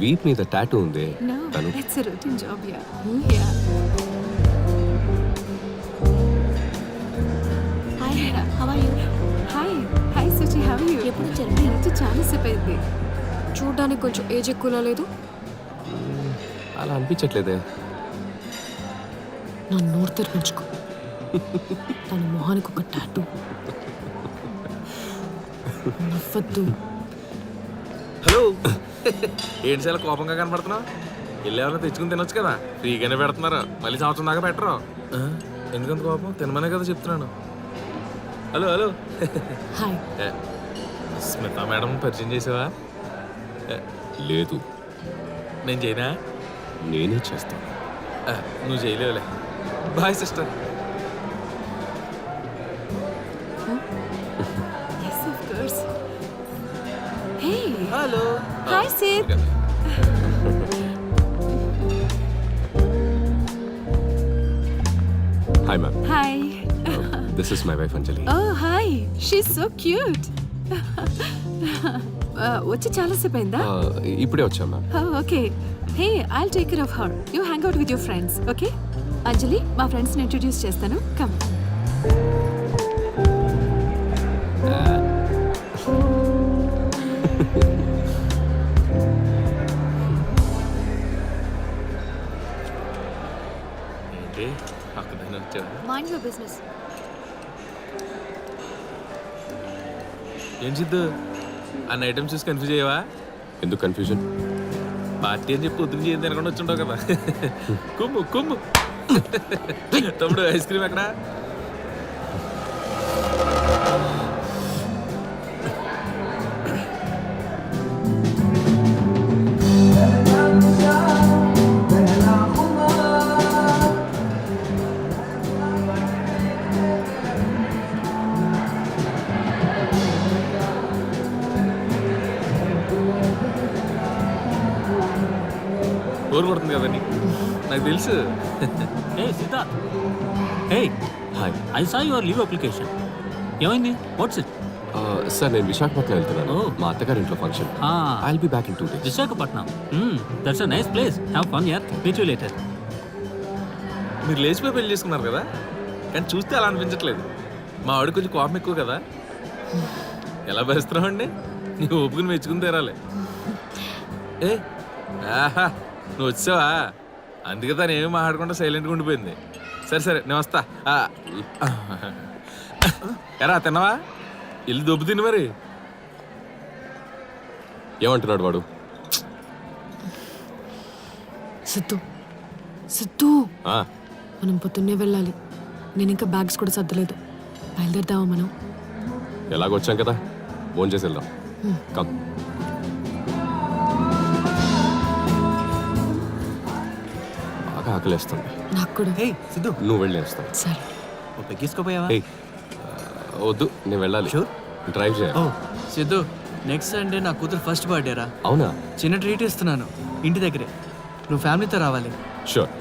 వీప్ మీద టాటూ ఉంది. నో, తను it's a routine job. Yeah. Hi, how are you? Hi Suchi, how are you? ఎప్పుడు వచ్చారు? నేను వచ్చి చాలా సేపు అయింది. చూడడానికి కొంచెం ఏజ్ ఎక్కువలా లేదు? అలా అనిపించట్లేదే. నా నోరు తెరిపించుకో. తన మొహానికి ఒక టాటూ. నవ్వద్దు. హలో. ఏంటి చాలా కోపంగా కనపడుతున్నావు? వెళ్ళేవాళ్ళని తెచ్చుకుని తినొచ్చు కదా, ఫ్రీగానే పెడుతున్నారు. మళ్ళీ సంవత్సరం దాకా పెట్టరు. ఎందుకంత కోపం? తినమనే కదా చెప్తున్నాను. Hello hello. Hi. Smitha madam పరిచయం చేసావా? లేదు. నేను చేయనా? నేనే చేస్తాను. నువ్వు చేయలేవులే. Bye sister. Yes, of course. Hey. Hello. Hi, Sid. Hi ma'am. Hi. This is my wife Anjali. Oh, hi. She's so cute. వచ్చి చాలా సేపు అయిందా? ఇప్పుడే వచ్చాం ma'am. Okay. Hey, I'll take care of her. You hang out with your friends, okay? అంజలి, మా ఫ్రెండ్స్ని introduce చేస్తాను. Come. ఏంటి అక్కడైనా వచ్చావు? Mind your business. ఏం సిద్ధు, అన్న ఐటమ్స్ చూసి కన్ఫ్యూజ్ అయ్యావా? ఎందుకు కన్ఫ్యూజన్? పార్టీ అని చెప్పి పొద్దున్న చేయం తినకుండా వచ్చి ఉంటావు కదా. కుమ్ము కుమ్ము. తమ్ముడు ఐస్ క్రీమ్ ఎక్కడా? బోర్ కొడుతుంది కదా నీకు నాకు తెలుసు. Hey Siddharth, hey hi I saw your leave application. ఏమైంది? What's it? సార్ నేను విశాఖపట్నం వెళ్తున్నాను. Oh. మా అత్తగారి ఇంట్లో function. I will be back in 2 days. Visakhapatnam. That's a nice place. Have fun యార్. Meet you later. మీరు లేచిపోయి పెళ్లి చేసుకున్నారు కదా, కానీ చూస్తే అలా అనిపించట్లేదు. మా ఆవిడ కొంచెం కోపం ఎక్కువ కదా. ఎలా భరిస్తున్నావండి? నీ ఓపుకుని మెచ్చుకుని తీరాలి. ఏ ఆహా, నువ్వు వచ్చావా? అందుకే తను ఏమీ మాట్లాడకుండా సైలెంట్గా ఉండిపోయింది. సరే సరే నేను వస్తా. ఎరా తిన్నావా? ఇల్లు దొబ్బు తిని మరి. ఏమంటున్నాడు వాడు? సిద్ధు సిద్ధు మనం పొద్దున్నే వెళ్ళాలి. నేను ఇంకా బ్యాగ్స్ కూడా సర్దలేదు. బయలుదేరదామా మనం? ఎలాగొచ్చాం కదా, ఫోన్ చేసి వెళ్దాం. కమ్. బాగా ఆకలేస్తుంది. నాకు కూడా. సిద్ధు నువ్వు వెళ్ళి వస్తాను. సరే. పెగ్గేసుకోపోయావా? వద్దు, నేను వెళ్ళాలి. డ్రైవ్ చేయాలి. సిద్ధు, నెక్స్ట్ సండే నా కూతురు ఫస్ట్ బర్త్డే రా. అవునా? చిన్న ట్రీట్ ఇస్తున్నాను ఇంటి దగ్గరే. నువ్వు ఫ్యామిలీతో రావాలి. షూర్.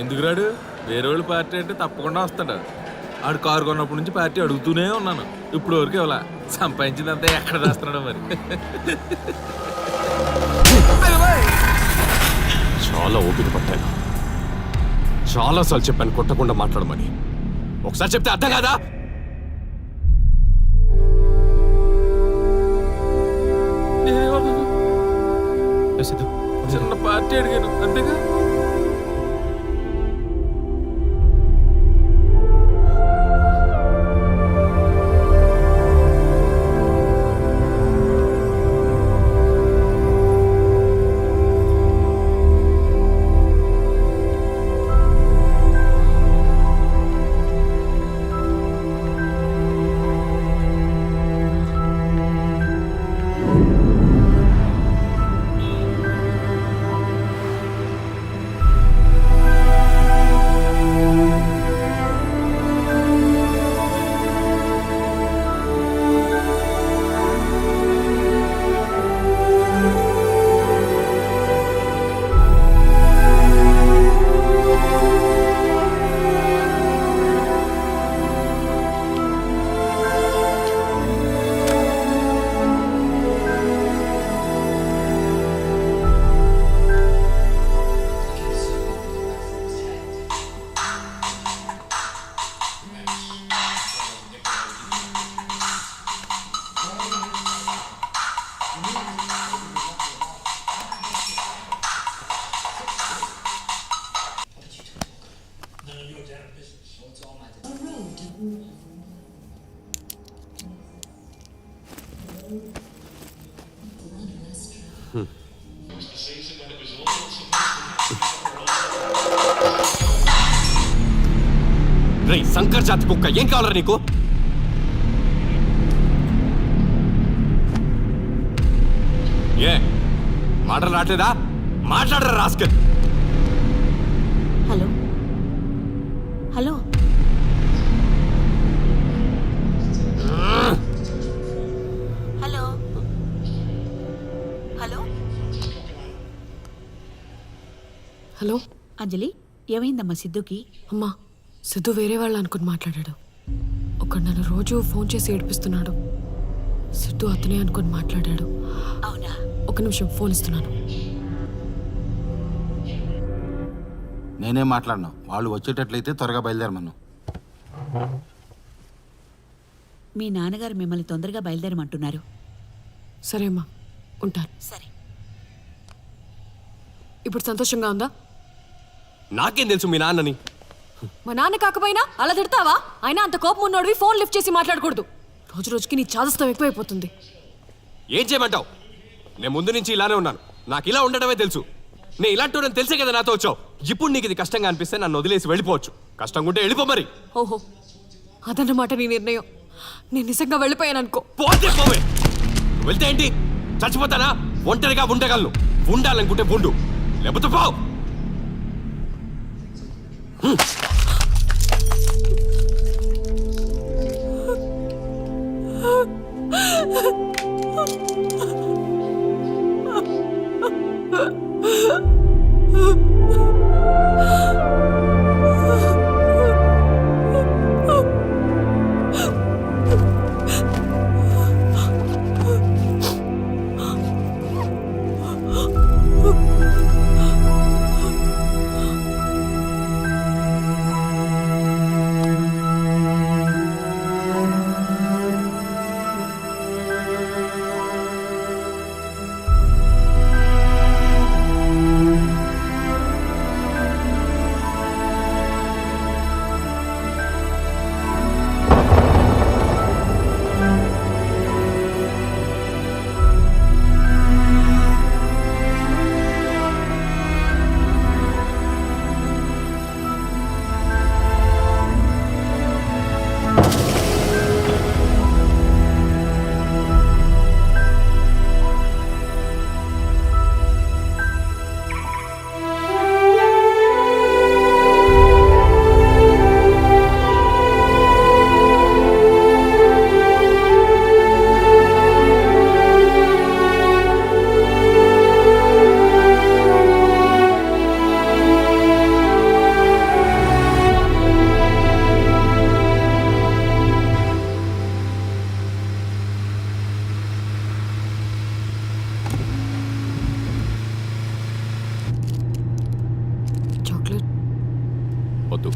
ఎందుకు రాడు? వేరే వాళ్ళు పార్టీ అంటే తప్పకుండా వస్తాడు. ఆడు కారు కొన్నప్పటి నుంచి పార్టీ అడుగుతూనే ఉన్నాను. ఇప్పుడు వరకు ఇవ్వాల. సంపాదించిందంతా ఎక్కడ దాస్తున్నాడో మరి. చాలా ఓపిక పట్టాను. చాలాసార్లు చెప్పాను కొట్టకుండా మాట్లాడమని. ఒకసారి చెప్తే అర్థం కాదా? చిన్న పార్టీ అడిగాను అంతేగా. శంకర్ జాతి కుక్క, ఏం కావాలరా నీకు? ఏ మాటలు రావట్లేదా? మాట్లాడరా rascal. Hello hello hello hello hello Anjali, ఏమైందమ్మా సిద్ధుకి? అమ్మా, సిద్ధు వేరే వాళ్ళు అనుకుని మాట్లాడాడు. ఒకడు నన్ను రోజు ఫోన్ చేసి ఏడిపిస్తున్నాడు. సిద్ధు అతనే అనుకుని మాట్లాడాడు. అవునా? ఒక నిమిషం, ఫోన్ ఇస్తున్నాను. నేనేం మాట్లాడను. వాళ్ళు వచ్చేటట్లయితే త్వరగా బయలుదేరమను. మీ నాన్నగారు మిమ్మల్ని తొందరగా బయలుదేరమంటున్నారు. సరే అమ్మా, ఉంటాను. సరే. ఇప్పుడు సంతోషంగా ఉందా? నాకేం తెలుసు మీ నాన్నని? మా నాన్న కాకపోయినా అలా తిడతావా? అయినా అంత కోపం ఉన్నోడివి ఫోన్ లిఫ్ట్ చేసి మాట్లాడకూడదు. రోజు రోజుకి నీ చాదస్తం ఎక్కువైపోతుంది. ఏం చేయమంటావు? నేను ముందు నుంచి ఇలానే ఉన్నాను. నాకు ఇలా ఉండడమే తెలుసు. నేను ఇలాంటి తెలిసే కదా నాతో వచ్చావు. ఇప్పుడు నీకు ఇది కష్టంగా అనిపిస్తే నన్ను వదిలేసి వెళ్ళిపోవచ్చు. కష్టంగా ఉంటే వెళ్ళిపో మరి. ఓహో, అదన్నమాట నీ నిర్ణయం. నేను నిజంగా వెళ్ళిపోయాను అనుకో. పోతే పోవే, వెళ్తే ఏంటి? చచ్చిపోతానా? ఒంటరిగా ఉండగలను. ఉండాలనుకుంటే ఉండు, లేకపోతే పో. చాక్లెట్ వద్దు.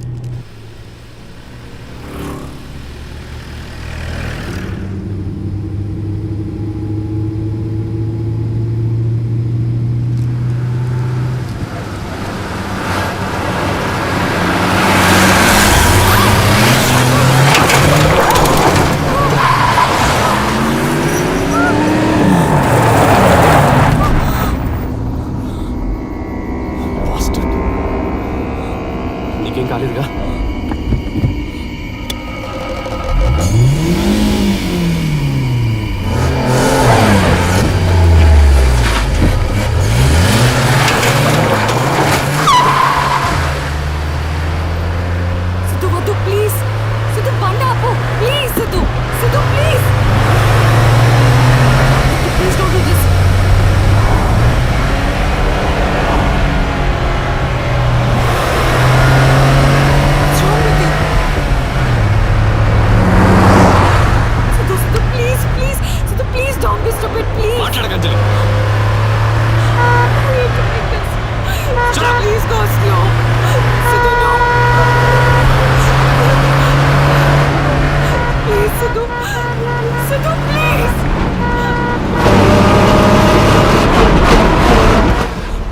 నీకేం కాలేదుగా? సిద్ధు వద్దు ప్లీజ్. సిద్ధు బండి ఆపు please. Siddhu Siddhu please please don't do this. మాట్లాడకంజలి. Please go slow. Sidhu, no. Please, Sidhu. Sidhu, please.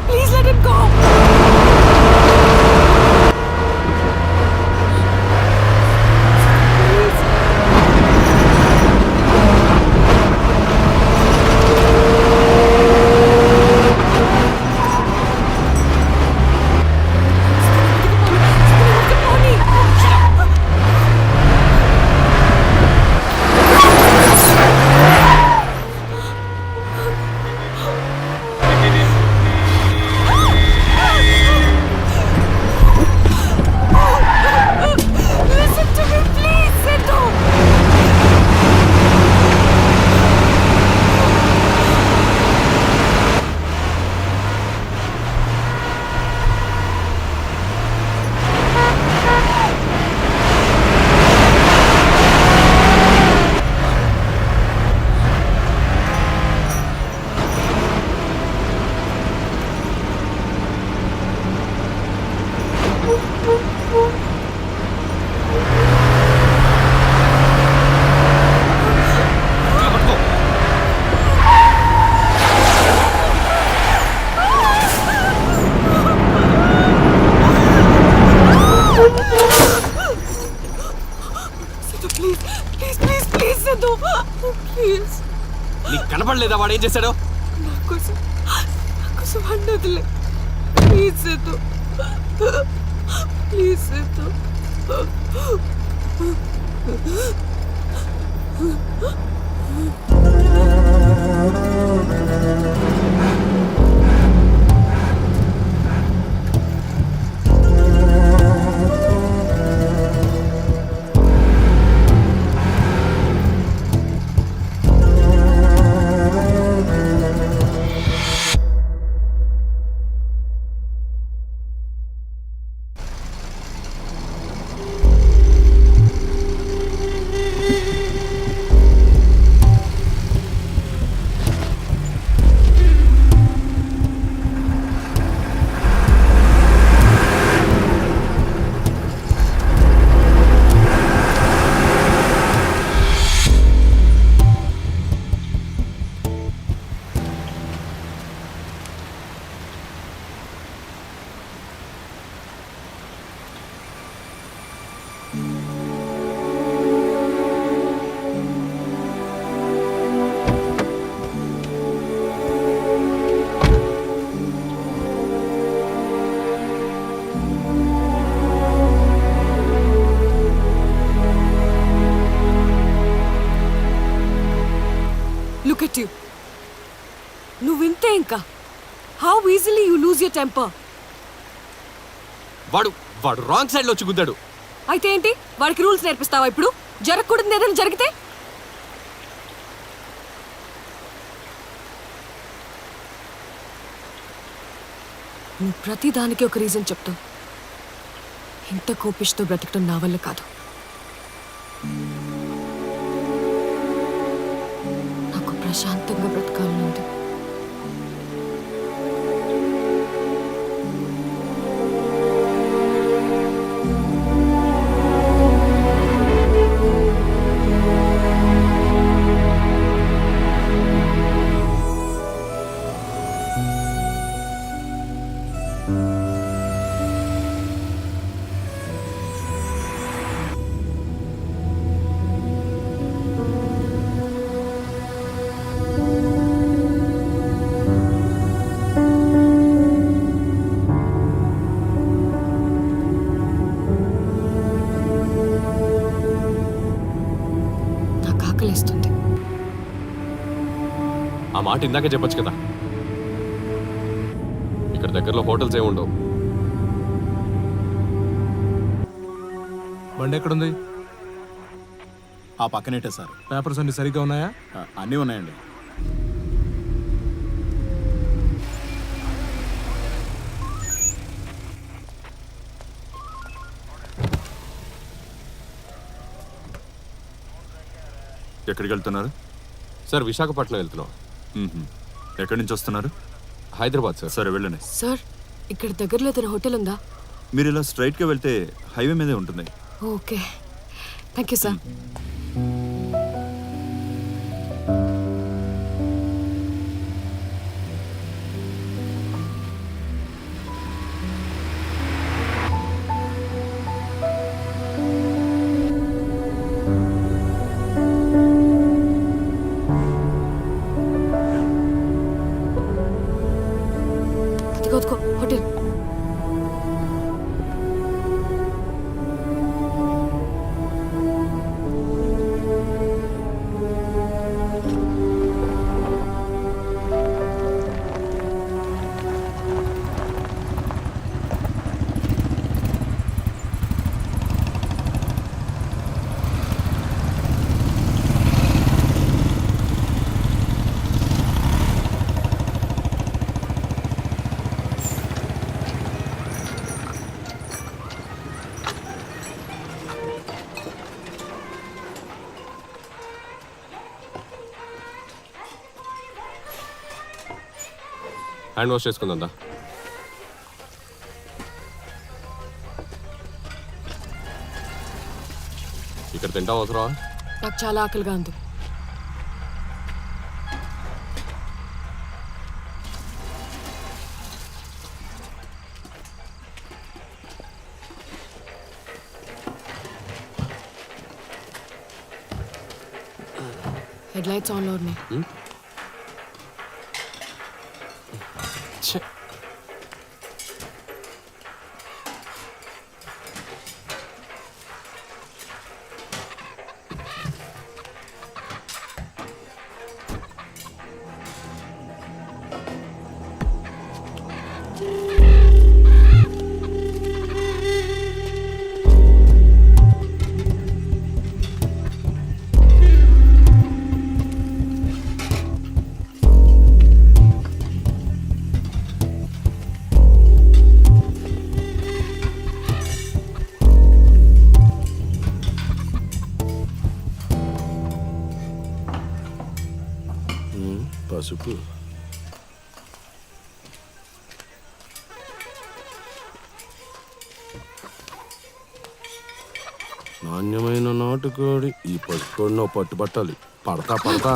Please let him go. నీకు కనపడలేదా వాడు ఏం చేశాడో? నాకోసం వాడిని వదిలే please Siddhu, please Siddhu. Look at you. నువ్వు ఇంతే ఇంకా. How easily you lose your temper. వాడు వాడు రాంగ్ సైడ్ లో వచ్చి గుద్దాడు. అయితే ఏంటి, వాడికి రూల్స్ నేర్పిస్తావా ఇప్పుడు? జరగకూడదు ఏదైనా జరిగితే? నువ్వు ప్రతి దానికి ఒక రీజన్ చెప్తావు. ఇంత కోపిష్తో బ్రతకడం నా వల్ల కాదు. నాకు ప్రశాంతంగా బ్రతకాలనుంది. ఆకలిస్తుంది. ఆ మాట ఇందాకే చెప్పొచ్చు కదా. ఇక్కడ దగ్గరలో హోటల్స్ ఏమి ఉండవు. బండి ఎక్కడుంది? ఆ పక్కనేటే సార్. పేపర్స్ అన్ని సరిగ్గా ఉన్నాయా? అన్నీ ఉన్నాయండి. ఎక్కడికి వెళ్తున్నారు? సార్ విశాఖపట్నం వెళ్తున్నాం. ఎక్కడి నుంచి వస్తున్నారు? హైదరాబాద్ సార్. సరే వెళ్ళండి. సార్, ఇక్కడ దగ్గరలో ఏదైనా హోటల్ ఉందా? మీరు ఇలా స్ట్రైట్గా వెళ్తే హైవే మీదే ఉంటుంది. Okay, thank you sir. Hotel. Hand wash చేసుకుందా? ఇక్కడ తింటాం అవసరమా? నాకు చాలా ఆకలిగా ఉంది. హెడ్ లైట్స్ ఆన్లో ఉన్నాయి. పసుపు నాణ్యమైన నాటుకోడి. ఈ పసుపుకోడిని పట్టుబట్టాలి. పడతా పడతా.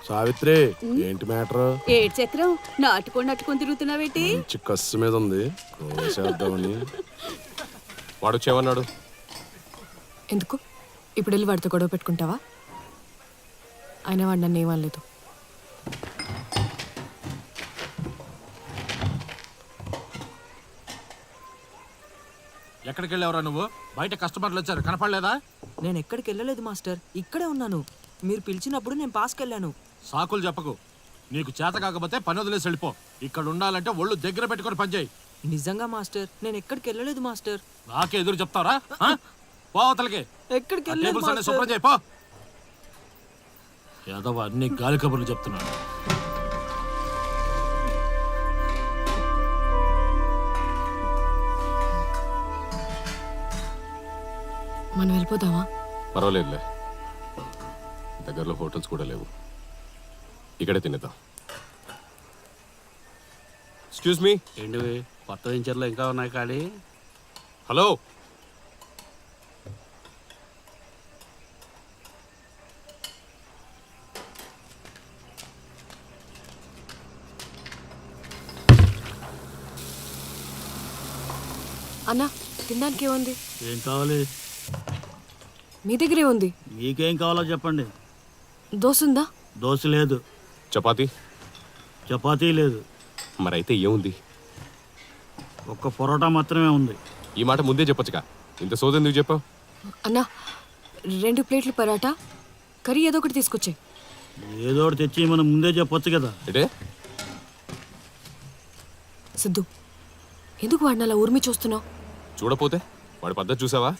సావిత్రి, ఏంటి మ్యాటర్? ఏడు చక్రం నాటుకొని తిరుగుతున్నావేటి? మంచి కస్సు మీద ఉంది, కోసేద్దామని. వాడు వచ్చేవన్నాడు. ఎందుకు ఇప్పుడు వెళ్ళి వాడితో గొడవ పెట్టుకుంటావా? అయినా వాడు నన్ను ఏమనలేదు. ఎక్కడికి వెళ్ళావురా నువ్వు? బయట కస్టమర్లు వచ్చారు, కనపడలేదా? నేను ఎక్కడికి వెళ్ళలేదు మాస్టర్, ఇక్కడే ఉన్నాను. మీరు పిలిచినప్పుడు నేను పాస్కి వెళ్ళాను. సాకులు చెప్పకు. నీకు చేత కాకపోతే పని వదిలేసి వెళ్ళిపో. ఇక్కడ ఉండాలంటే ఒళ్ళు దగ్గర పెట్టుకొని పనిచేయి. నిజంగా మాస్టర్, నేను ఎక్కడికి వెళ్ళలేదు మాస్టర్. నాకే ఎదురు చెప్తావరా? పోవతలకి ఎక్కడికి వెళ్ళలేదు మాస్టర్. శుభ్రం చేయి పో. యాదవ అన్ని గాలి కబుర్లు చెప్తున్నాడు. మనం వెళ్ళిపోదామా? పర్వాలేదులే, దగ్గరలో హోటల్స్ కూడా లేవు, ఇక్కడే తినేద్దాం. Excuse me. ఏంటి కొత్త వెంచర్లో ఇంకా ఉన్నాయి ఖాళీ? హలో, అన్నా, తినడానికి ఏముంది? ఏం కావాలి? మీ దగ్గరే ఉంది. మీకేం కావాలో చెప్పండి. దోశ ఉందా? దోశ లేదు. చపాతీ? చపాతీ లేదు. మరైతే ఏముంది? ఒక్క పొరోటా మాత్రమే ఉంది. ఈ మాట ముందే చెప్పొచ్చుగా, ఇంత సోద ఎందుకు చెప్పావు? అన్నా, 2 ప్లేట్లు పరాటా, కర్రీ ఏదో ఒకటి తీసుకొచ్చాయి. ఏదో ఒకటి తెచ్చి మనం ముందే చెప్పొచ్చు కదా. అంటే సిద్ధు, ఎందుకు వాడిని అలా ఊర్మి చూస్తున్నావు? చూడపోతే వాడి పద్ధతి చూసావా?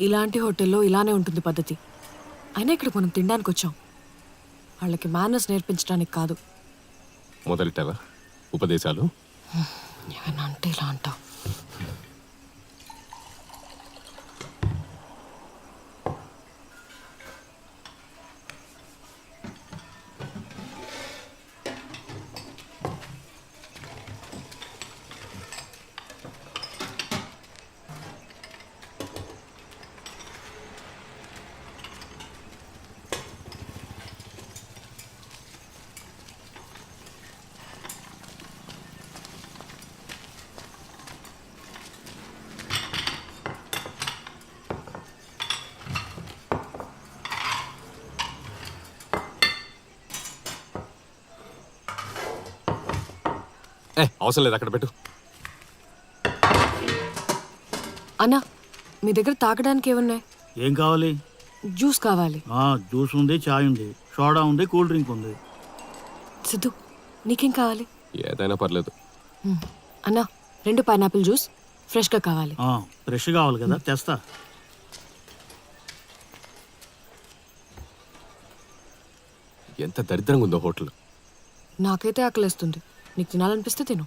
ఇలాంటి హోటల్లో ఇలానే ఉంటుంది పద్ధతి. అయినా ఇక్కడ మనం తినడానికి వచ్చాం, వాళ్ళకి మేనర్స్ నేర్పించడానికి కాదు. మొదలెట్టావా ఉపదేశాలు? ఏమన్నా అంటే ఇలా అంటావు. అవసరం లేదు, అక్కడ పెట్టు. అన్నా, మీ దగ్గర తాగడానికి ఏమున్నాయి? ఏం కావాలి? జ్యూస్ కావాలి. జ్యూస్ ఉంది, చాయ్ ఉంది, సోడా ఉంది, కూల్ డ్రింక్ ఉంది. సిద్ధు, నీకేం కావాలి? ఏదైనా పర్లేదు. అన్నా, 2 పైనాపిల్ జ్యూస్ ఫ్రెష్గా కావాలి. ఫ్రెష్ కావాలి కదా, తెస్తా. ఎంత దరిద్రంగా ఉందో హోటల్. నాకైతే ఆకలిస్తుంది, నీకు తినాలనిపిస్తే తిను.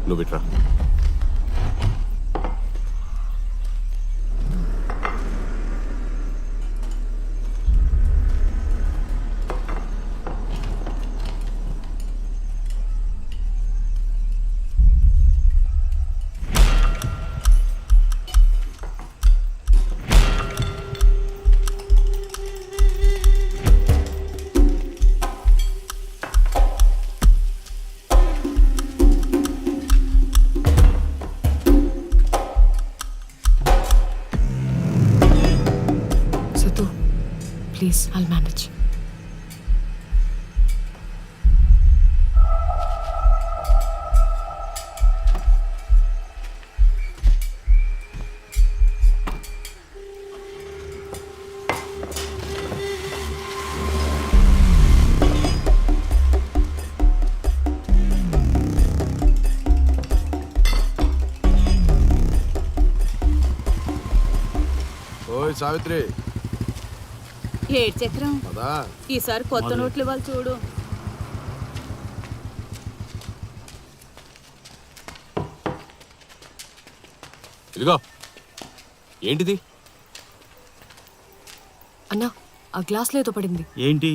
నువ్వు ఇట్రా. Please I'll manage. ఓయ్ సావిత్రి, ఏడు చక్రం పదా. ఈసారి కొత్త నోట్లు ఇవ్వాలి చూడు. ఇదిగో ఏంటిది? అన్నా ఆ గ్లాస్లో ఏదో పడింది. ఏంటి?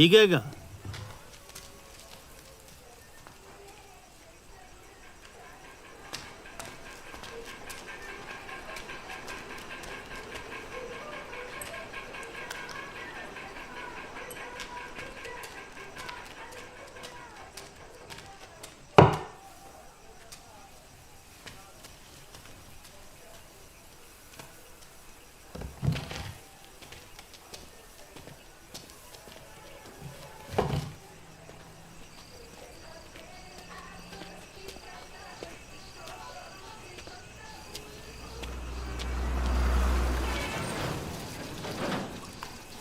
ఈగేగా.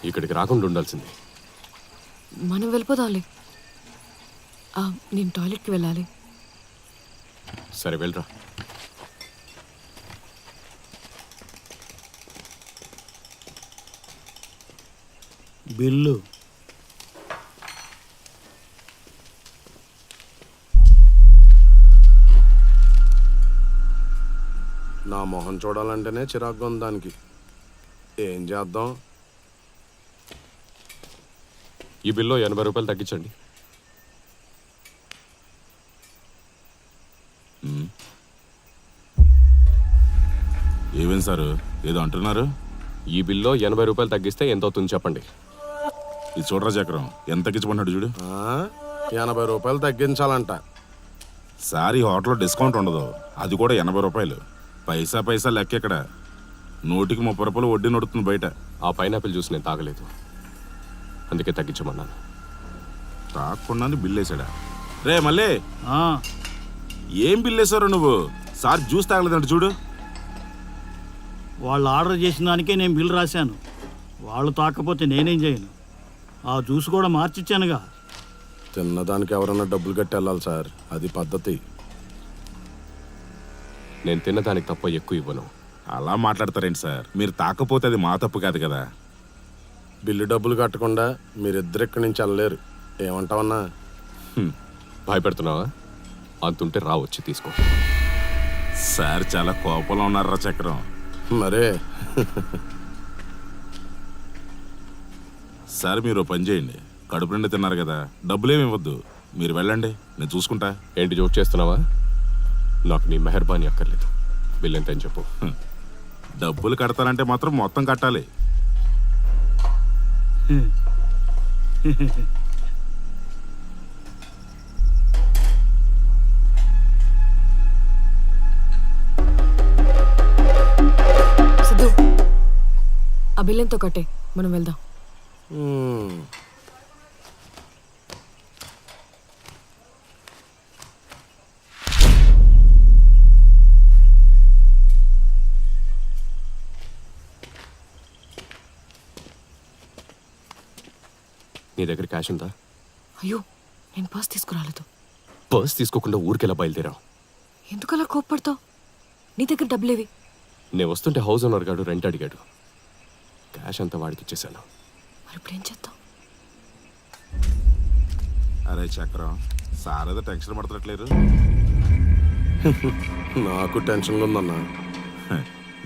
ఇక్కడికి రాకుండా ఉండాల్సింది. మనం వెళ్ళిపోదాంలే. నేను టాయిలెట్కి వెళ్ళాలి. సరే వెళ్ళరా. బిల్లు నా మొహం చూడాలంటేనే చిరాకుగా ఉంది దానికి. ఏం చేద్దాం? ఈ బిల్లో 80 రూపాయలు తగ్గించండి. ఏమేం సారు ఏదో అంటున్నారు? ఈ బిల్లో 80 రూపాయలు తగ్గిస్తే ఎంత అవుతుంది చెప్పండి. ఇది చూడరా చక్రం, ఎంత తగ్గించమన్నాడు చూడు. 80 రూపాయలు తగ్గించాలంట. సార్ ఈ హోటల్లో డిస్కౌంట్ ఉండదు, అది కూడా 80 రూపాయలు. పైసా పైసా లెక్క ఇక్కడ. నూటికి 30 రూపాయలు వడ్డీ నడుతుంది బయట. ఆ పైనాపిల్ జ్యూస్ నేను తాగలేదు, అందుకే తగ్గించమన్నాను. తాగకుండా బిల్లు వేసాడా? రే మళ్ళీ ఏం బిల్లు వేసారు నువ్వు? సార్ జ్యూస్ తాగలేదంట చూడు. వాళ్ళు ఆర్డర్ చేసిన దానికే నేను బిల్ రాశాను. వాళ్ళు తాకపోతే నేనేం చేయను? ఆ జ్యూస్ కూడా మార్చిచ్చానుగా. తిన్నదానికి ఎవరన్నా డబ్బులు కట్టి వెళ్ళాలి సార్, అది పద్ధతి. నేను తిన్నదానికి తప్ప ఎక్కువ ఇవ్వను. అలా మాట్లాడతారేంటి సార్? మీరు తాకపోతే అది మా తప్పు కాదు కదా. బిల్లు డబ్బులు కట్టకుండా మీరిద్దరు ఇక్కడి నుంచి వెళ్ళలేరు. ఏమంటావన్నా? భయపెడుతున్నావా? అంతుంటే రా వచ్చి తీసుకో. సార్ చాలా కోపంలో ఉన్నారా చక్రం? మరే సార్ మీరు పని చేయండి, కడుపు నిండా తిన్నారు కదా, డబ్బులేమి ఇవ్వద్దు, మీరు వెళ్ళండి, నేను చూసుకుంటా. ఏంటి జోక్ చేస్తున్నావా? నాకు నీ మెహర్బానీ అక్కర్లేదు. బిల్ ఎంత అని చెప్పు. డబ్బులు కడతానంటే మాత్రం మొత్తం కట్టాలి. సిద్ధు, ఆ బిల్ ఎంతో కట్టే, మనం వెళ్దాం. నీ దగ్గర క్యాష్ ఉందా? అయ్యో, నేను పర్స్ తీసుకురాలేదు. పర్స్ తీసుకోకుండా ఊరికెలా బయలుదేరావు? ఎందుకలా కోప్పడతావు? నీ దగ్గర డబ్బులేవి? నేను వస్తుంటే హౌస్ ఓనర్ గాడు రెంట్ అడిగాడు, క్యాష్ అంతా వాడికి ఇచ్చేసాను. మరి ఇప్పుడు ఏం చేద్దాం? అరే చక్రం, సార్ ఏదో టెన్షన్ పడుతున్నట్లేరు. నాకు టెన్షన్గా ఉందన్నా.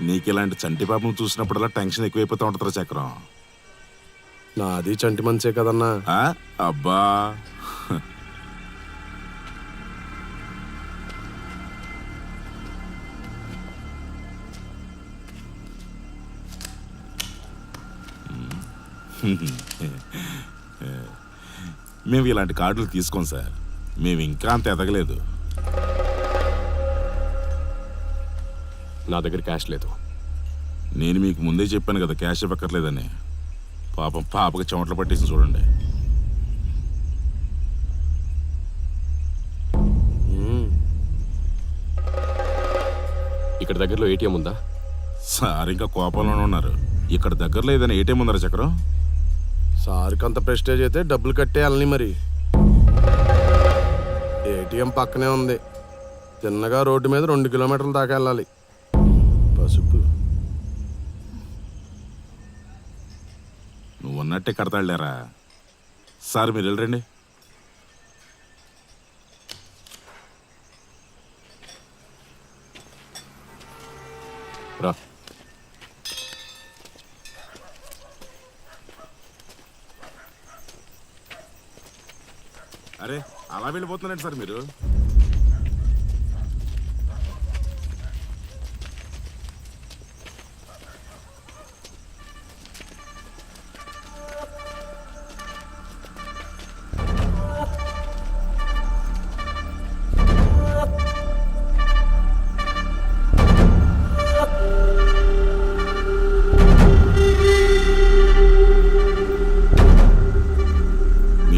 నీకు ఇలాంటి చంటి పాపం చూసినప్పుడల్లా టెన్షన్ ఎక్కువైపోతూ ఉంటుందిరా చక్రం. నాది చంటి మనసే కదన్నా. అబ్బా, మేము ఇలాంటి కార్డులు తీసుకోం సార్, మేము ఇంకా అంత ఎదగలేదు. నా దగ్గర క్యాష్ లేదు. నేను మీకు ముందే చెప్పాను కదా క్యాష్ ఇవ్వక్కర్లేదని. పాపం పాపకి చెమటలు పట్టేసి చూడండి. ఇక్కడ దగ్గరలో ఏటీఎం ఉందా? సార్ ఇంకా కోపంలోనే ఉన్నారు. ఇక్కడ దగ్గరలో ఏదైనా ఏటీఎం ఉందరా చక్రం? సార్కి అంత ప్రెస్టేజ్ అయితే డబ్బులు కట్టేయాలని మరి. ఏటీఎం పక్కనే ఉంది. చిన్నగా రోడ్డు మీద 2 కిలోమీటర్ల దాకా వెళ్ళాలి. పసుపు నువ్వు ఉన్నట్టే కడతాడులేరా. సార్ మీరు వెళ్ళరండి. రా. అరే అలా వెళ్ళిపోతున్నారండి సార్ మీరు?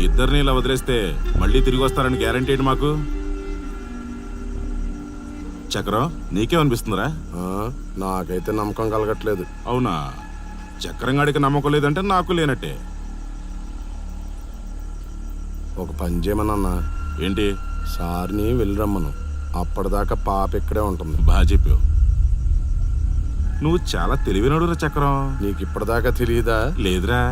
ఇద్దరిని ఇలా వదిలేస్తే మళ్ళీ తిరిగి వస్తారని గ్యారంటీ ఏంటి మాకు? చక్రం నీకేమనిపిస్తుందిరా? నాకైతే నమ్మకం కలగట్లేదు. అవునా? చక్రం గాడికి నమ్మకం లేదంటే నాకు లేనట్టే. ఒక పని చేయమన్నా. ఏంటి? సార్ని వెళ్ళిరమ్మను. అప్పటిదాకా పాప ఇక్కడే ఉంటుంది. బాగా చెప్పావు. నువ్వు చాలా తెలివినోడురా చక్రం. నీకు ఇప్పటిదాకా తెలియదా? లేదురా.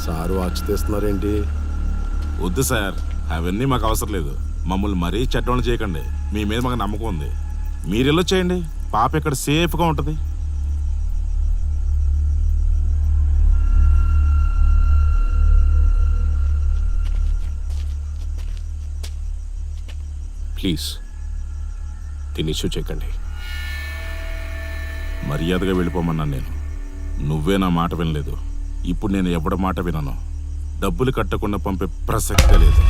సారు వాచ్ తీస్తున్నారేంటి? వద్దు సార్, అవన్నీ మాకు అవసరం లేదు. మమ్మల్ని మరీ చెడ్డోళ్ళు చేయకండి. మీ మీద మాకు నమ్మకం ఉంది. మీరు వెళ్ళొచ్చేయండి. పాప ఇక్కడ సేఫ్గా ఉంటుంది. ప్లీజ్ దీన్ని ఇష్యూ చేయకండి. మర్యాదగా వెళ్ళిపోమన్నాను నేను. నువ్వే నా మాట వినలేదు. ఇప్పుడు నేను ఎవడ మాట వినను. డబ్బులు కట్టకుండా పంపే ప్రసక్తే లేదు.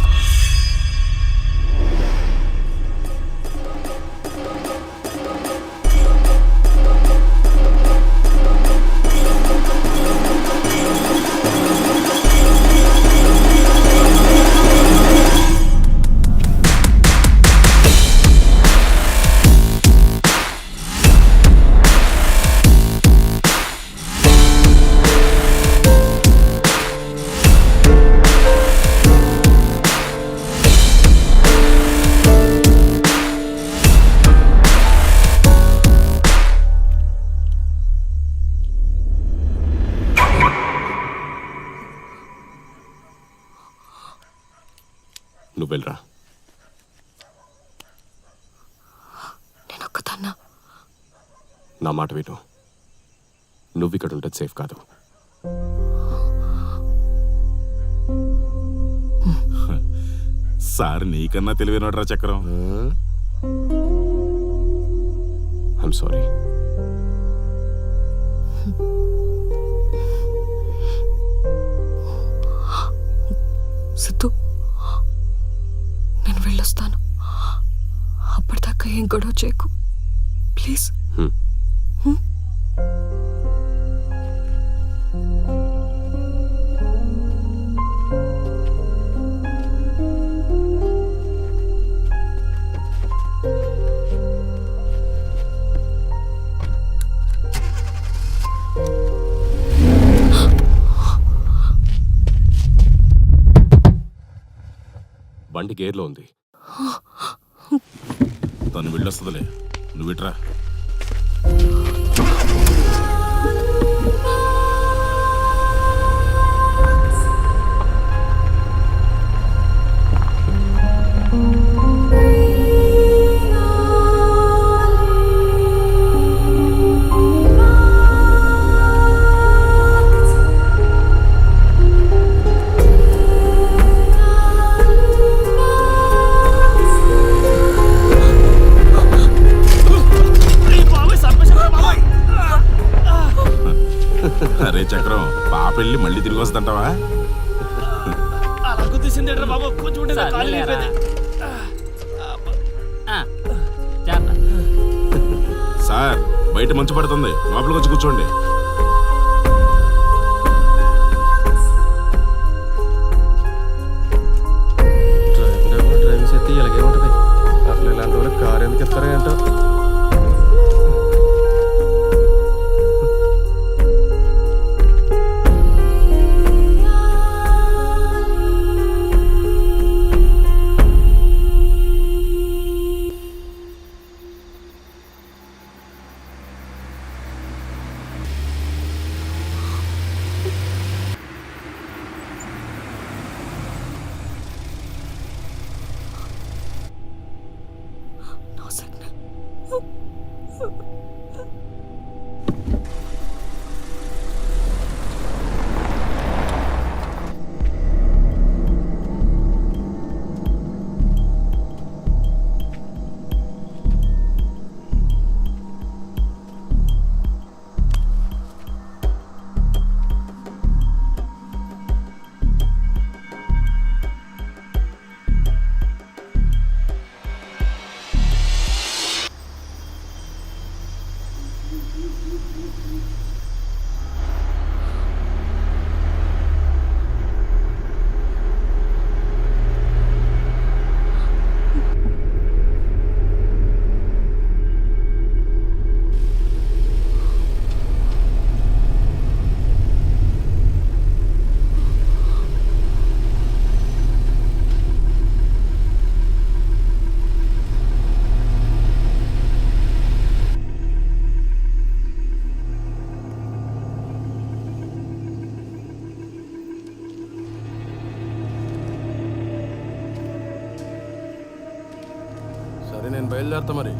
నువ్వు వెళ్ళరా. నేనొక్కదాన్నా? నా మాట విను. నువ్వు ఇక్కడ ఉండదు సేఫ్ కాదు. సార్ నీకన్నా తెలివైనోడ్రా చక్రం. I'm sorry. సిద్ధు, నేను వెళ్ళొస్తాను. అప్పటిదాకా ఏం గొడవ చేయకు ప్లీజ్. బండి గేర్లో ఉంది. తను వెళ్ళొస్తుందిలే, నువ్వు ఇట్రా. అంటావా? అలా గుర్తిసింది బాబు, కొంచెం ఉంటే నా కాలు విరిగిపోయింది. సార్ బయట మంచు పడుతుంది, లోపలికి వచ్చి కూర్చోండి. డ్రైవింగ్ చేస్తే ఇలాగే ఉంటుంది. అసలు ఇలాంటి వాళ్ళకి కారు ఎందుకు ఇస్తారో ఏంటో. No signal. సరే నేను బయలుదేరుతా మరి.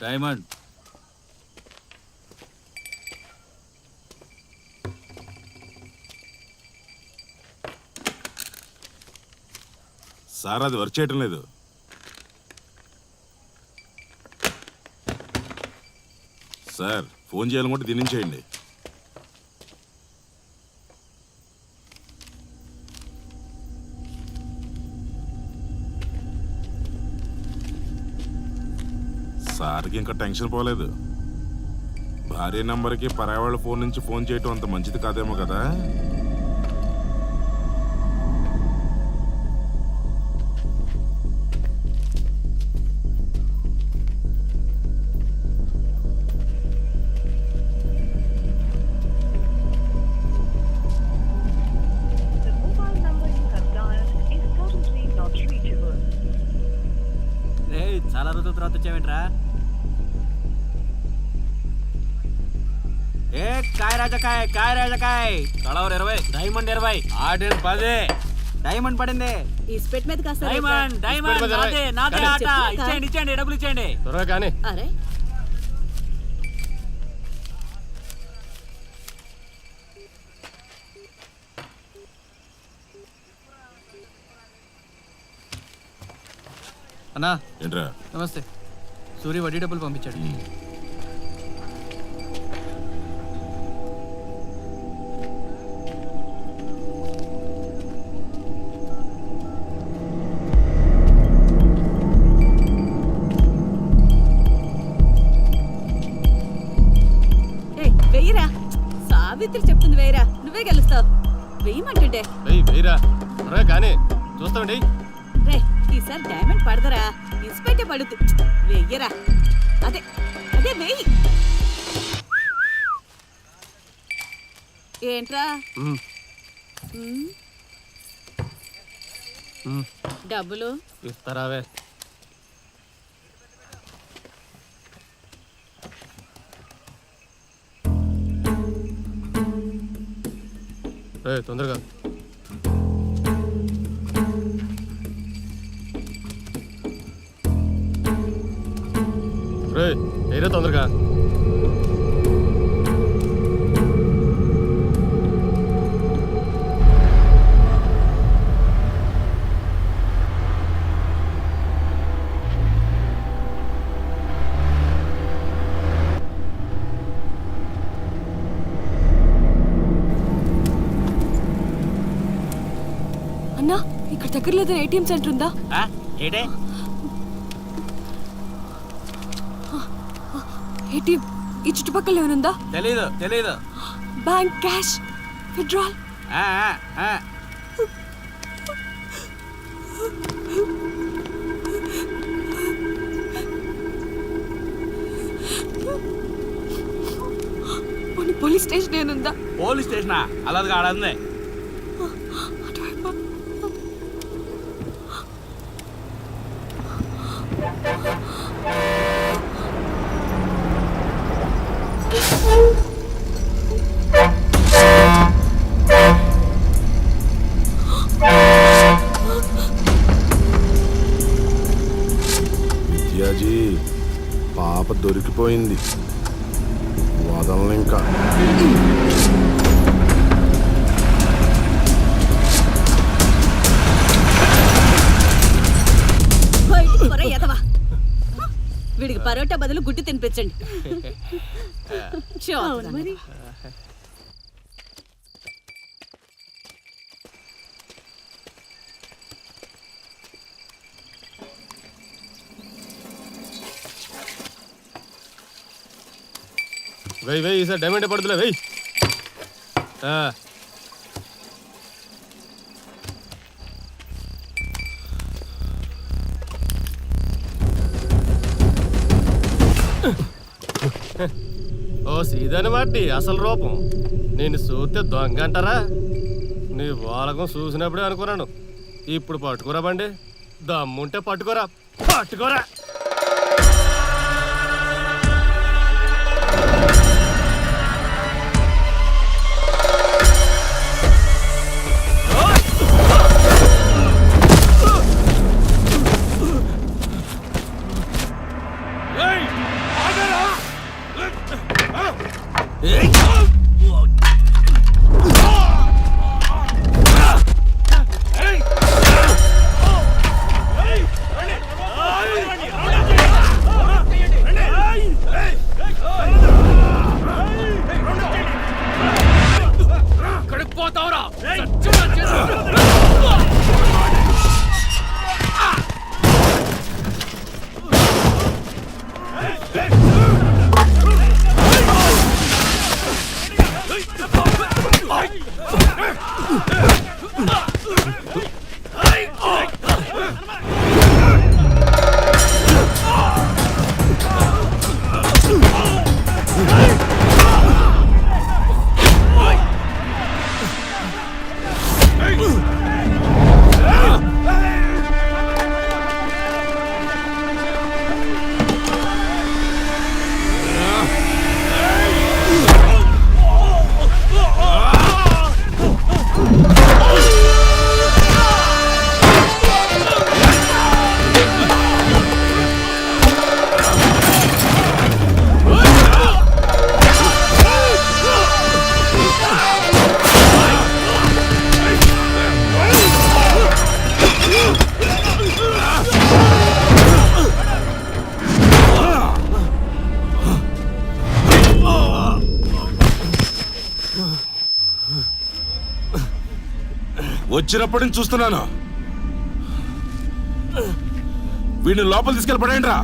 డైమండ్ సార్ అది వర్క్ చేయటం లేదు. సార్ ఫోన్ చేయాలనుకుంటే దీని నుంచి చేయండి. సార్కి ఇంకా టెన్షన్ పోలేదు. భార్య నంబర్కి పరాయి వాళ్ళ ఫోన్ నుంచి ఫోన్ చేయటం అంత మంచిది కాదేమో కదా. చాలా రోజుల తర్వాత వచ్చావేంట్రా? ఏ కాయ రాజకాయ, కాయ రాజకాయ, కలవర్ 20, డైమండ్ 20, ఆర్డర్ 10. డైమండ్ పడింది. ఈ స్పెట్ మీద కాస్త డైమండ్ డైమండ్ నాదే నాదే ఆట. ఇచ్చేయండి ఇచ్చేయండి, డబ్బులు ఇచ్చేయండి త్వరగా కానీ. అరే అన్నా ఏంట్రా? నమస్తే. సూర్య వడ్డీ డబ్బులు పంపించాడు. వెయ్యరా, సావిత్రి చెప్తుంది వేయరా, నువ్వే గెలుస్తావు. వెయ్యమంటుంటే వెయ్యరా కానీ చూస్తామండి. రే, ఈసారి డైమండ్ పడదరా, ఇన్స్పెక్టే పడుద్దు. వెయ్యరా, అదే అదే వెయ్యి. ఏంట్రా డబ్బులు ఇస్తారావే. తొందరగా ఏరే తొందరగా. అన్నా, ఇక్కడ దగ్గరలో ఏదైనా ఏటీఎం సెంటర్ ఉందా? ఏడే ఏటీఎం ఈ చుట్టుపక్కల ఏమైనా తెలీదు. Bank, cash, withdrawal. Police station ఏనుందా? పోలీస్ స్టేషనా? అలాది ఆడంది. విద్యాజీ, పాప దొరికిపోయింది, వదలను ఇంకా. వీడికి పరోటా బదులు గుడ్డు తినిపించండి. మరి వెయ్యి ఈసారి డైమండ్ పడుతులే. వెయ్యి. ఓ సీదని వాటి అసలు రూపం. నేను చూస్తే దొంగ అంటారా? నీ వాలకం చూసినప్పుడే అనుకున్నాను. ఇప్పుడు పట్టుకోరా బండి, దమ్ముంటే పట్టుకోరా. వచ్చినప్పటి నుంచి చూస్తున్నాను. వీడిని లోపల తీసుకెళ్ళి పడేయండి రా.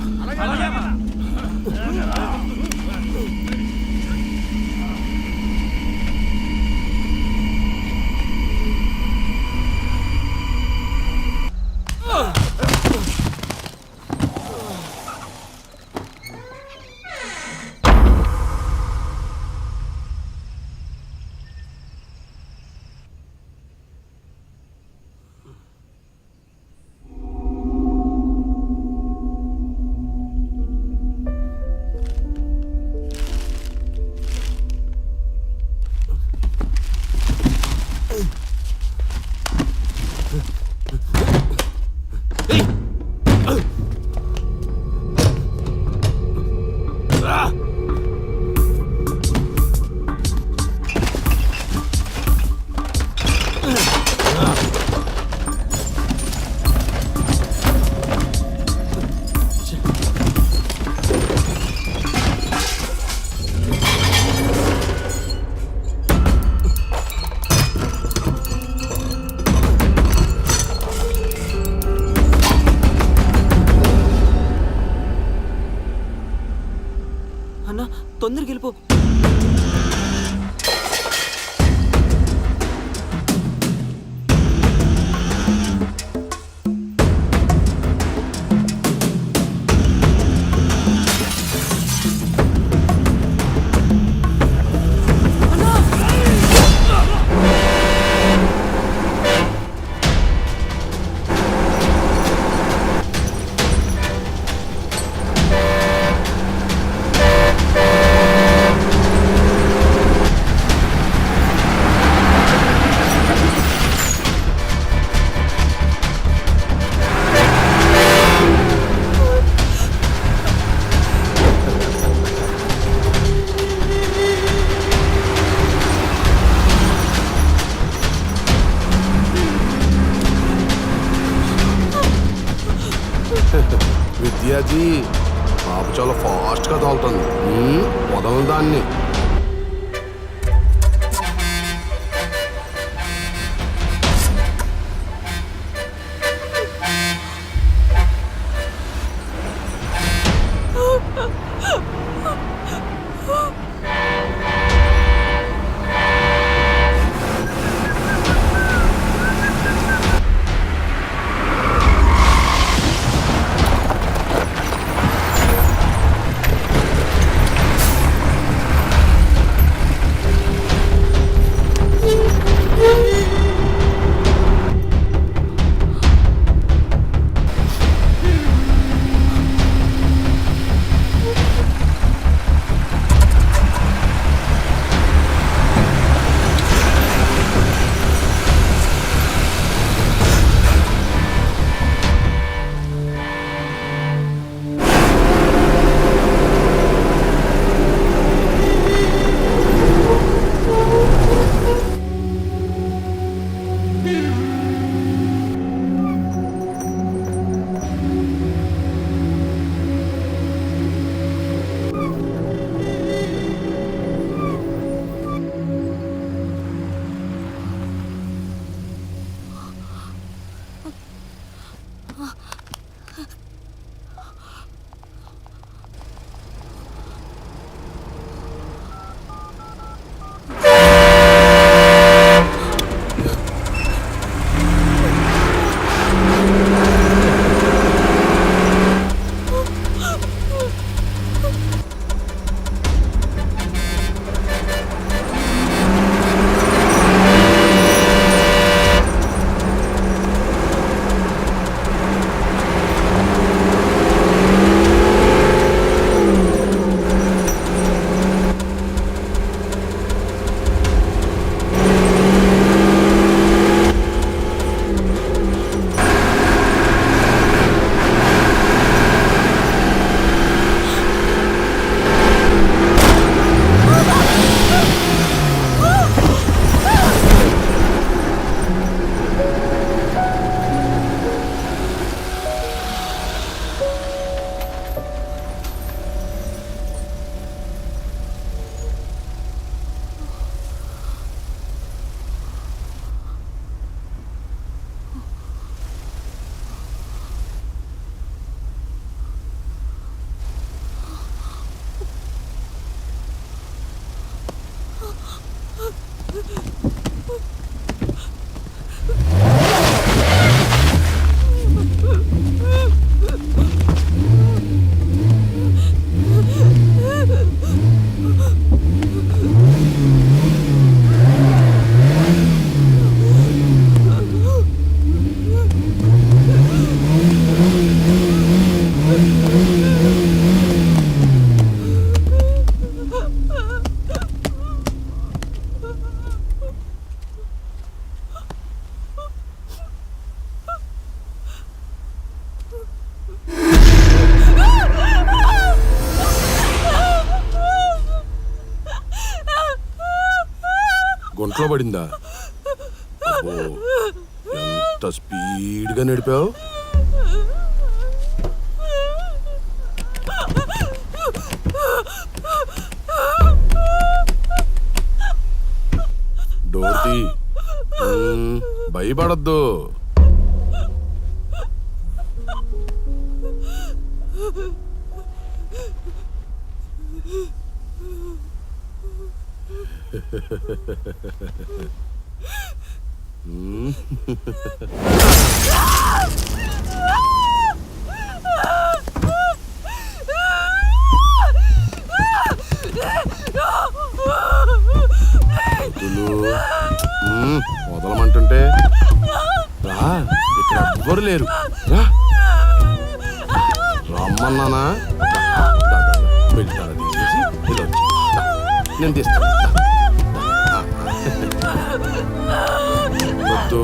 అన్నా తొందరగా వెళ్ళిపో. విద్యాజీ పాప చాలా ఫాస్ట్గా తోలుతుంది. వదలను దాన్ని. ఒంట్లో పడిందా? అబ్బో, ఎంత స్పీడ్గా నడిపావు. డోర్ తీ. భయపడద్దు. వదలమంటుంటే రా, ఇక్కడ ఎవ్వరు లేరు. రా, రమ్మన్నానా? పెట్టారా తీసేసి ఇలా వచ్చి నేను తీస్తాను. వద్దు,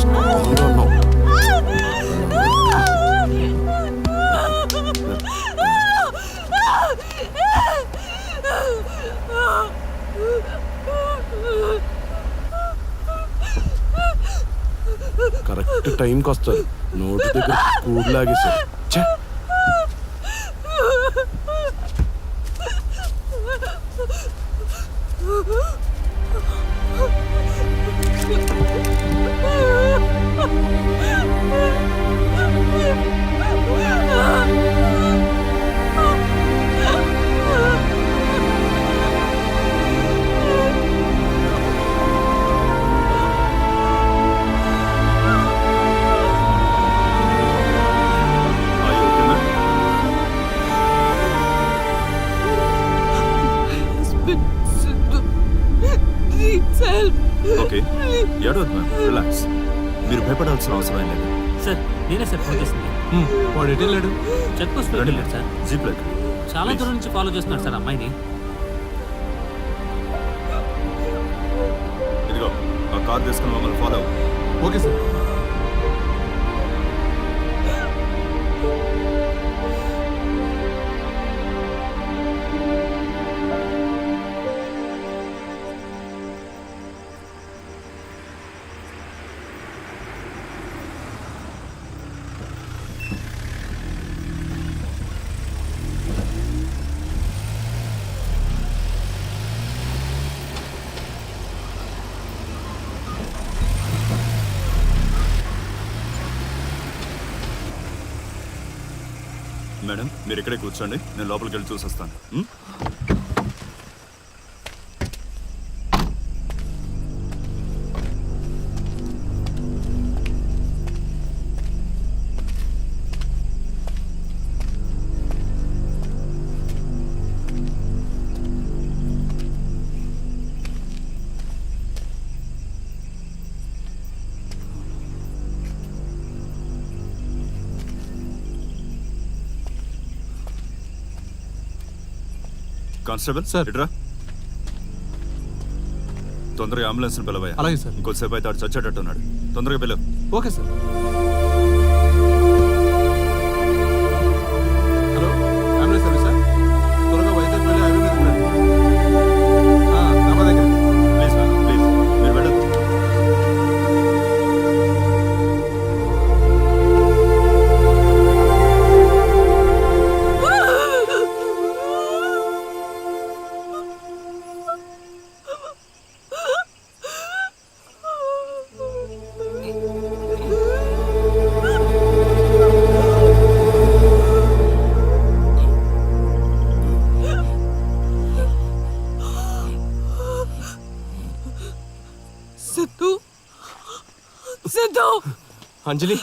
స్ట్రాంగ్గా ఉన్నావు. కరెక్ట్ టైంకి వస్తారు. నోటి దగ్గర కూడు లాగేశారు. ఓకే, ఏడవద్దు మ్యామ్, రిలాక్స్. మీరు భయపడాల్సిన అవసరం లేదు. సార్ నేనే సార్ ఫోన్ చేసింది. వాడు ఎటు వెళ్ళాడు? చెక్ పోస్ట్ వెళ్ళాడు సార్. జీప్లో చాలా దూరం నుంచి ఫాలో చేస్తున్నాడు సార్ అమ్మాయిని. ఇదిగో ఆ కార్ తీసుకుని మమ్మల్ని ఫాలో అవ్వు. Okay sir. మేడం, మీరు ఇక్కడే కూర్చోండి, నేను లోపలికి వెళ్ళి చూసి వస్తాను. కానిస్టేబుల్ సార్, ఇట్రా. తొందరగా అంబులెన్స్ పిలవయ్యా. అలాగే సార్. ఇంకొద్దిసేపు అయితే ఆడు చచ్చేటట్టున్నాడు. తొందరగా పిలవు. Okay sir. Hello, ambulance service sir. త్వరగా వైజాగ్ వెళ్ళి హైవే మీద రండి. దగ్గర ప్లీజ్ మ్యామ్, ప్లీజ్ మీరు వెళ్ళదు. అంజలి,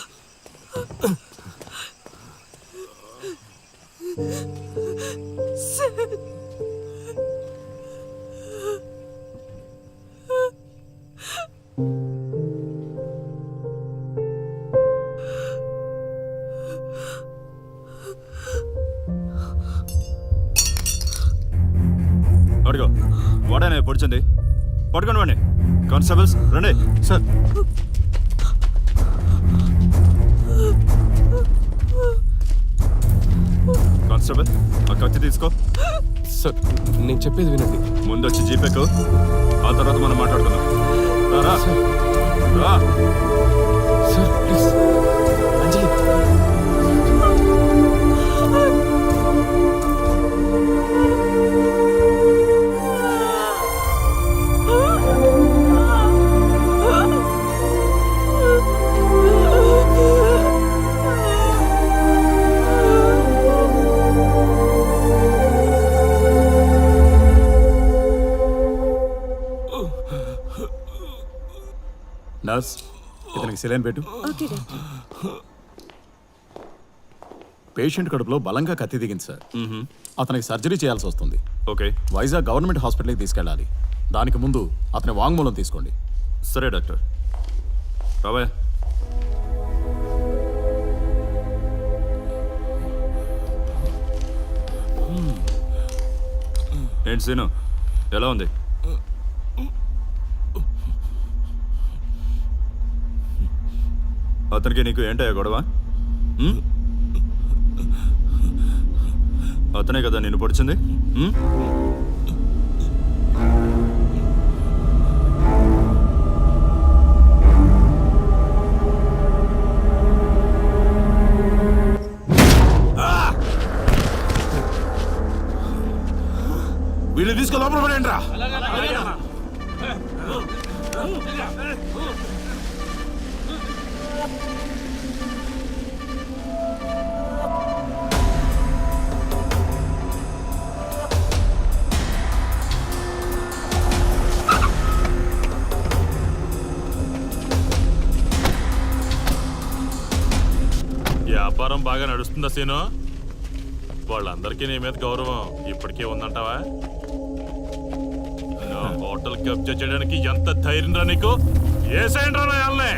అడుగు వాడనే పొడిచండి. పట్టుకోండి వాడిని. కానిస్టేబుల్స్ రండి. సార్. కానిస్టేబుల్ ఆ కత్తి తీసుకో. సార్ నేను చెప్పేది వినండి. ముందు వచ్చి జీపేకు, ఆ తర్వాత మనం మాట్లాడుకుందాం. రా రా సార్ ప్లీజ్. అంజలి నర్స్, ఇతనికి సెలైన్ పెట్టు. పేషెంట్ కడుపులో బలంగా కత్తి దిగింది సార్. అతనికి సర్జరీ చేయాల్సి వస్తుంది. ఓకే. వైజాగ్ గవర్నమెంట్ హాస్పిటల్కి తీసుకెళ్ళాలి. దానికి ముందు అతని వాంగ్మూలం తీసుకోండి. సరే డాక్టర్. రావయ్య. ఏంటి సీను, ఎలా ఉంది? అతనికి నీకు ఏంటయ్యా గొడవ? అతనే కదా నిన్ను పొడిచింది? వీళ్ళు తీసుకొని లోపల పడేయండి రా. వ్యాపారం బాగా నడుస్తుందా సీను? వాళ్ళందరికీ నీ మీద గౌరవం ఇప్పటికే ఉందంటావా? నా హోటల్ కబ్జా చేయడానికి ఎంత ధైర్యం రా నీకు? ఏ సైన్ రా వాళ్ళనే?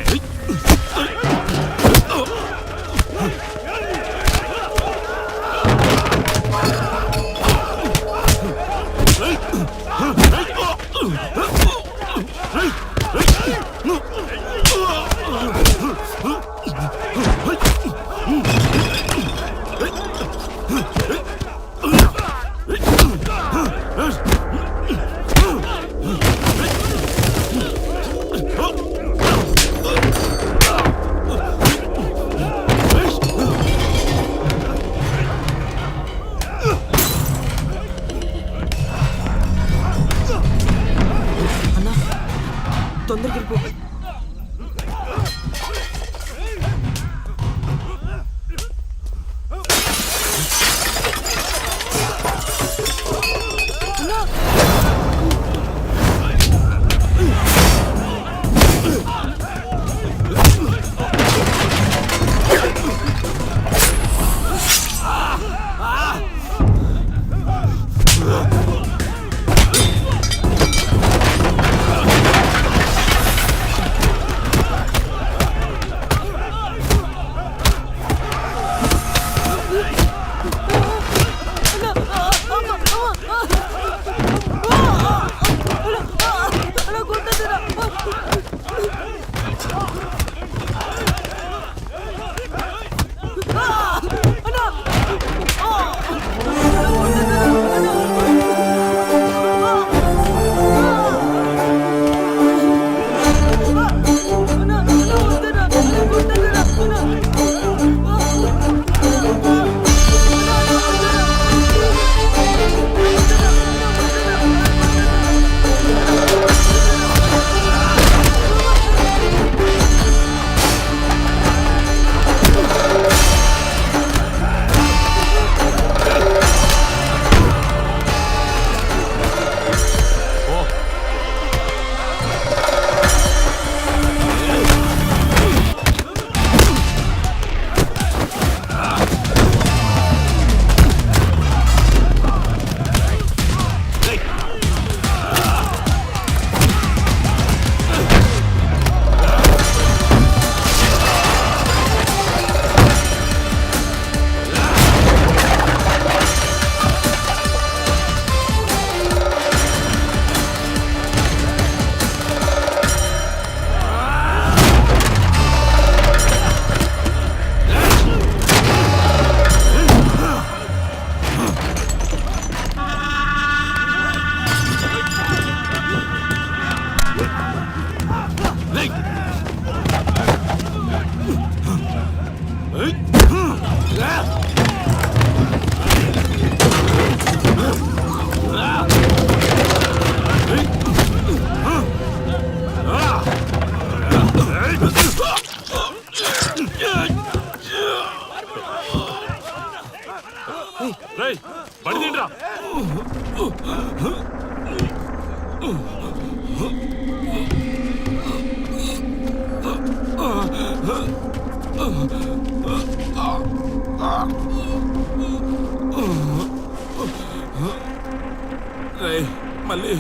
రేయ్ బండి తీయండిరా. రేయ్ మళ్ళీ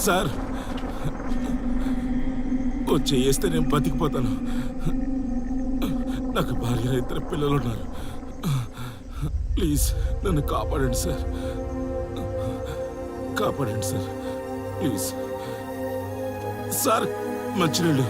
సార్ వచ్చి వేస్తే నేను బతికిపోతాను. నాకు భార్య 2 పిల్లలు ఉన్నారు. ప్లీజ్ నన్ను కాపాడండి సార్, కాపాడండి సార్ ప్లీజ్. సార్ మంచినీళ్ళు.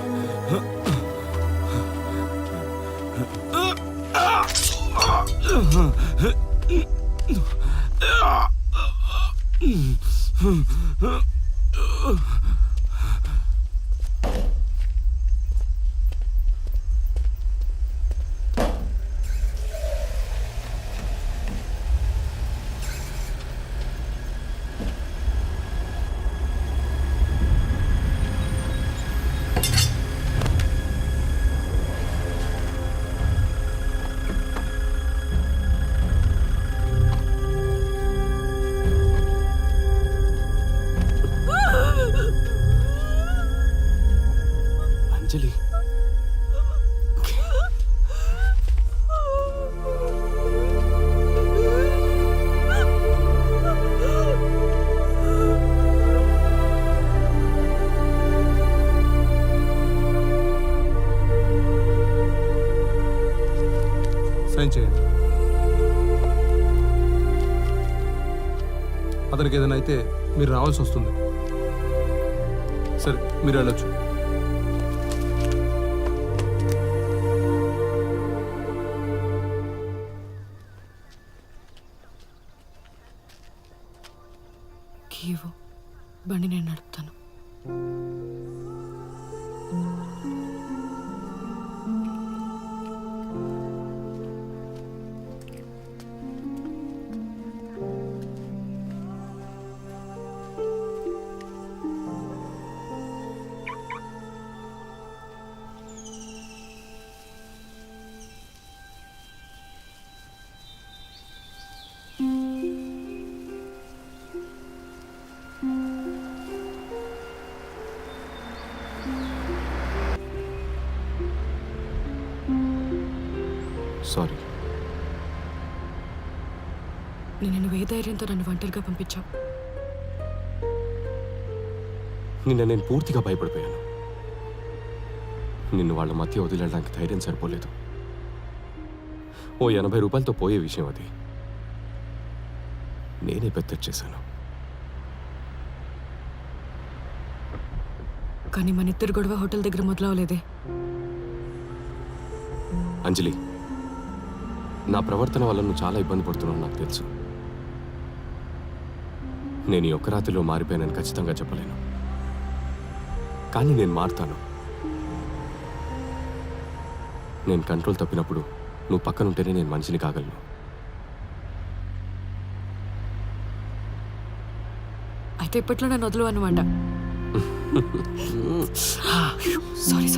అంజలి సైన్ చేయండి. అతనికి ఏదైనా అయితే మీరు రావాల్సి వస్తుంది. సరే మీరు వెళ్ళొచ్చు. కీవు బండి నేను నడుపుతాను. సారీ. నేను ఏ ధైర్యంతో నన్ను ఒంటరిగా పంపించావు? నిన్న నేను పూర్తిగా భయపడిపోయాను. నిన్ను వాళ్ళ మధ్య వదిలేయడానికి ధైర్యం సరిపోలేదు. ఓ 80 రూపాయలతో పోయే విషయం అది. నేనే పెద్ద చేశాను. కానీ మన ఇద్దరు గొడవ హోటల్ దగ్గర మొదలవలేదే. అంజలి, నా ప్రవర్తన వల్ల నువ్వు చాలా ఇబ్బంది పడుతున్నావు నాకు తెలుసు. నేను ఈ ఒక్క రాత్రిలో మారిపోయానని ఖచ్చితంగా చెప్పలేను, కానీ నేను మారుతాను. నేను కంట్రోల్ తప్పినప్పుడు నువ్వు పక్కనుంటేనే నేను మనిషిని కాగలను. అయితే ఇప్పట్లో నన్ను వదలు అన్నమాట. సారీ.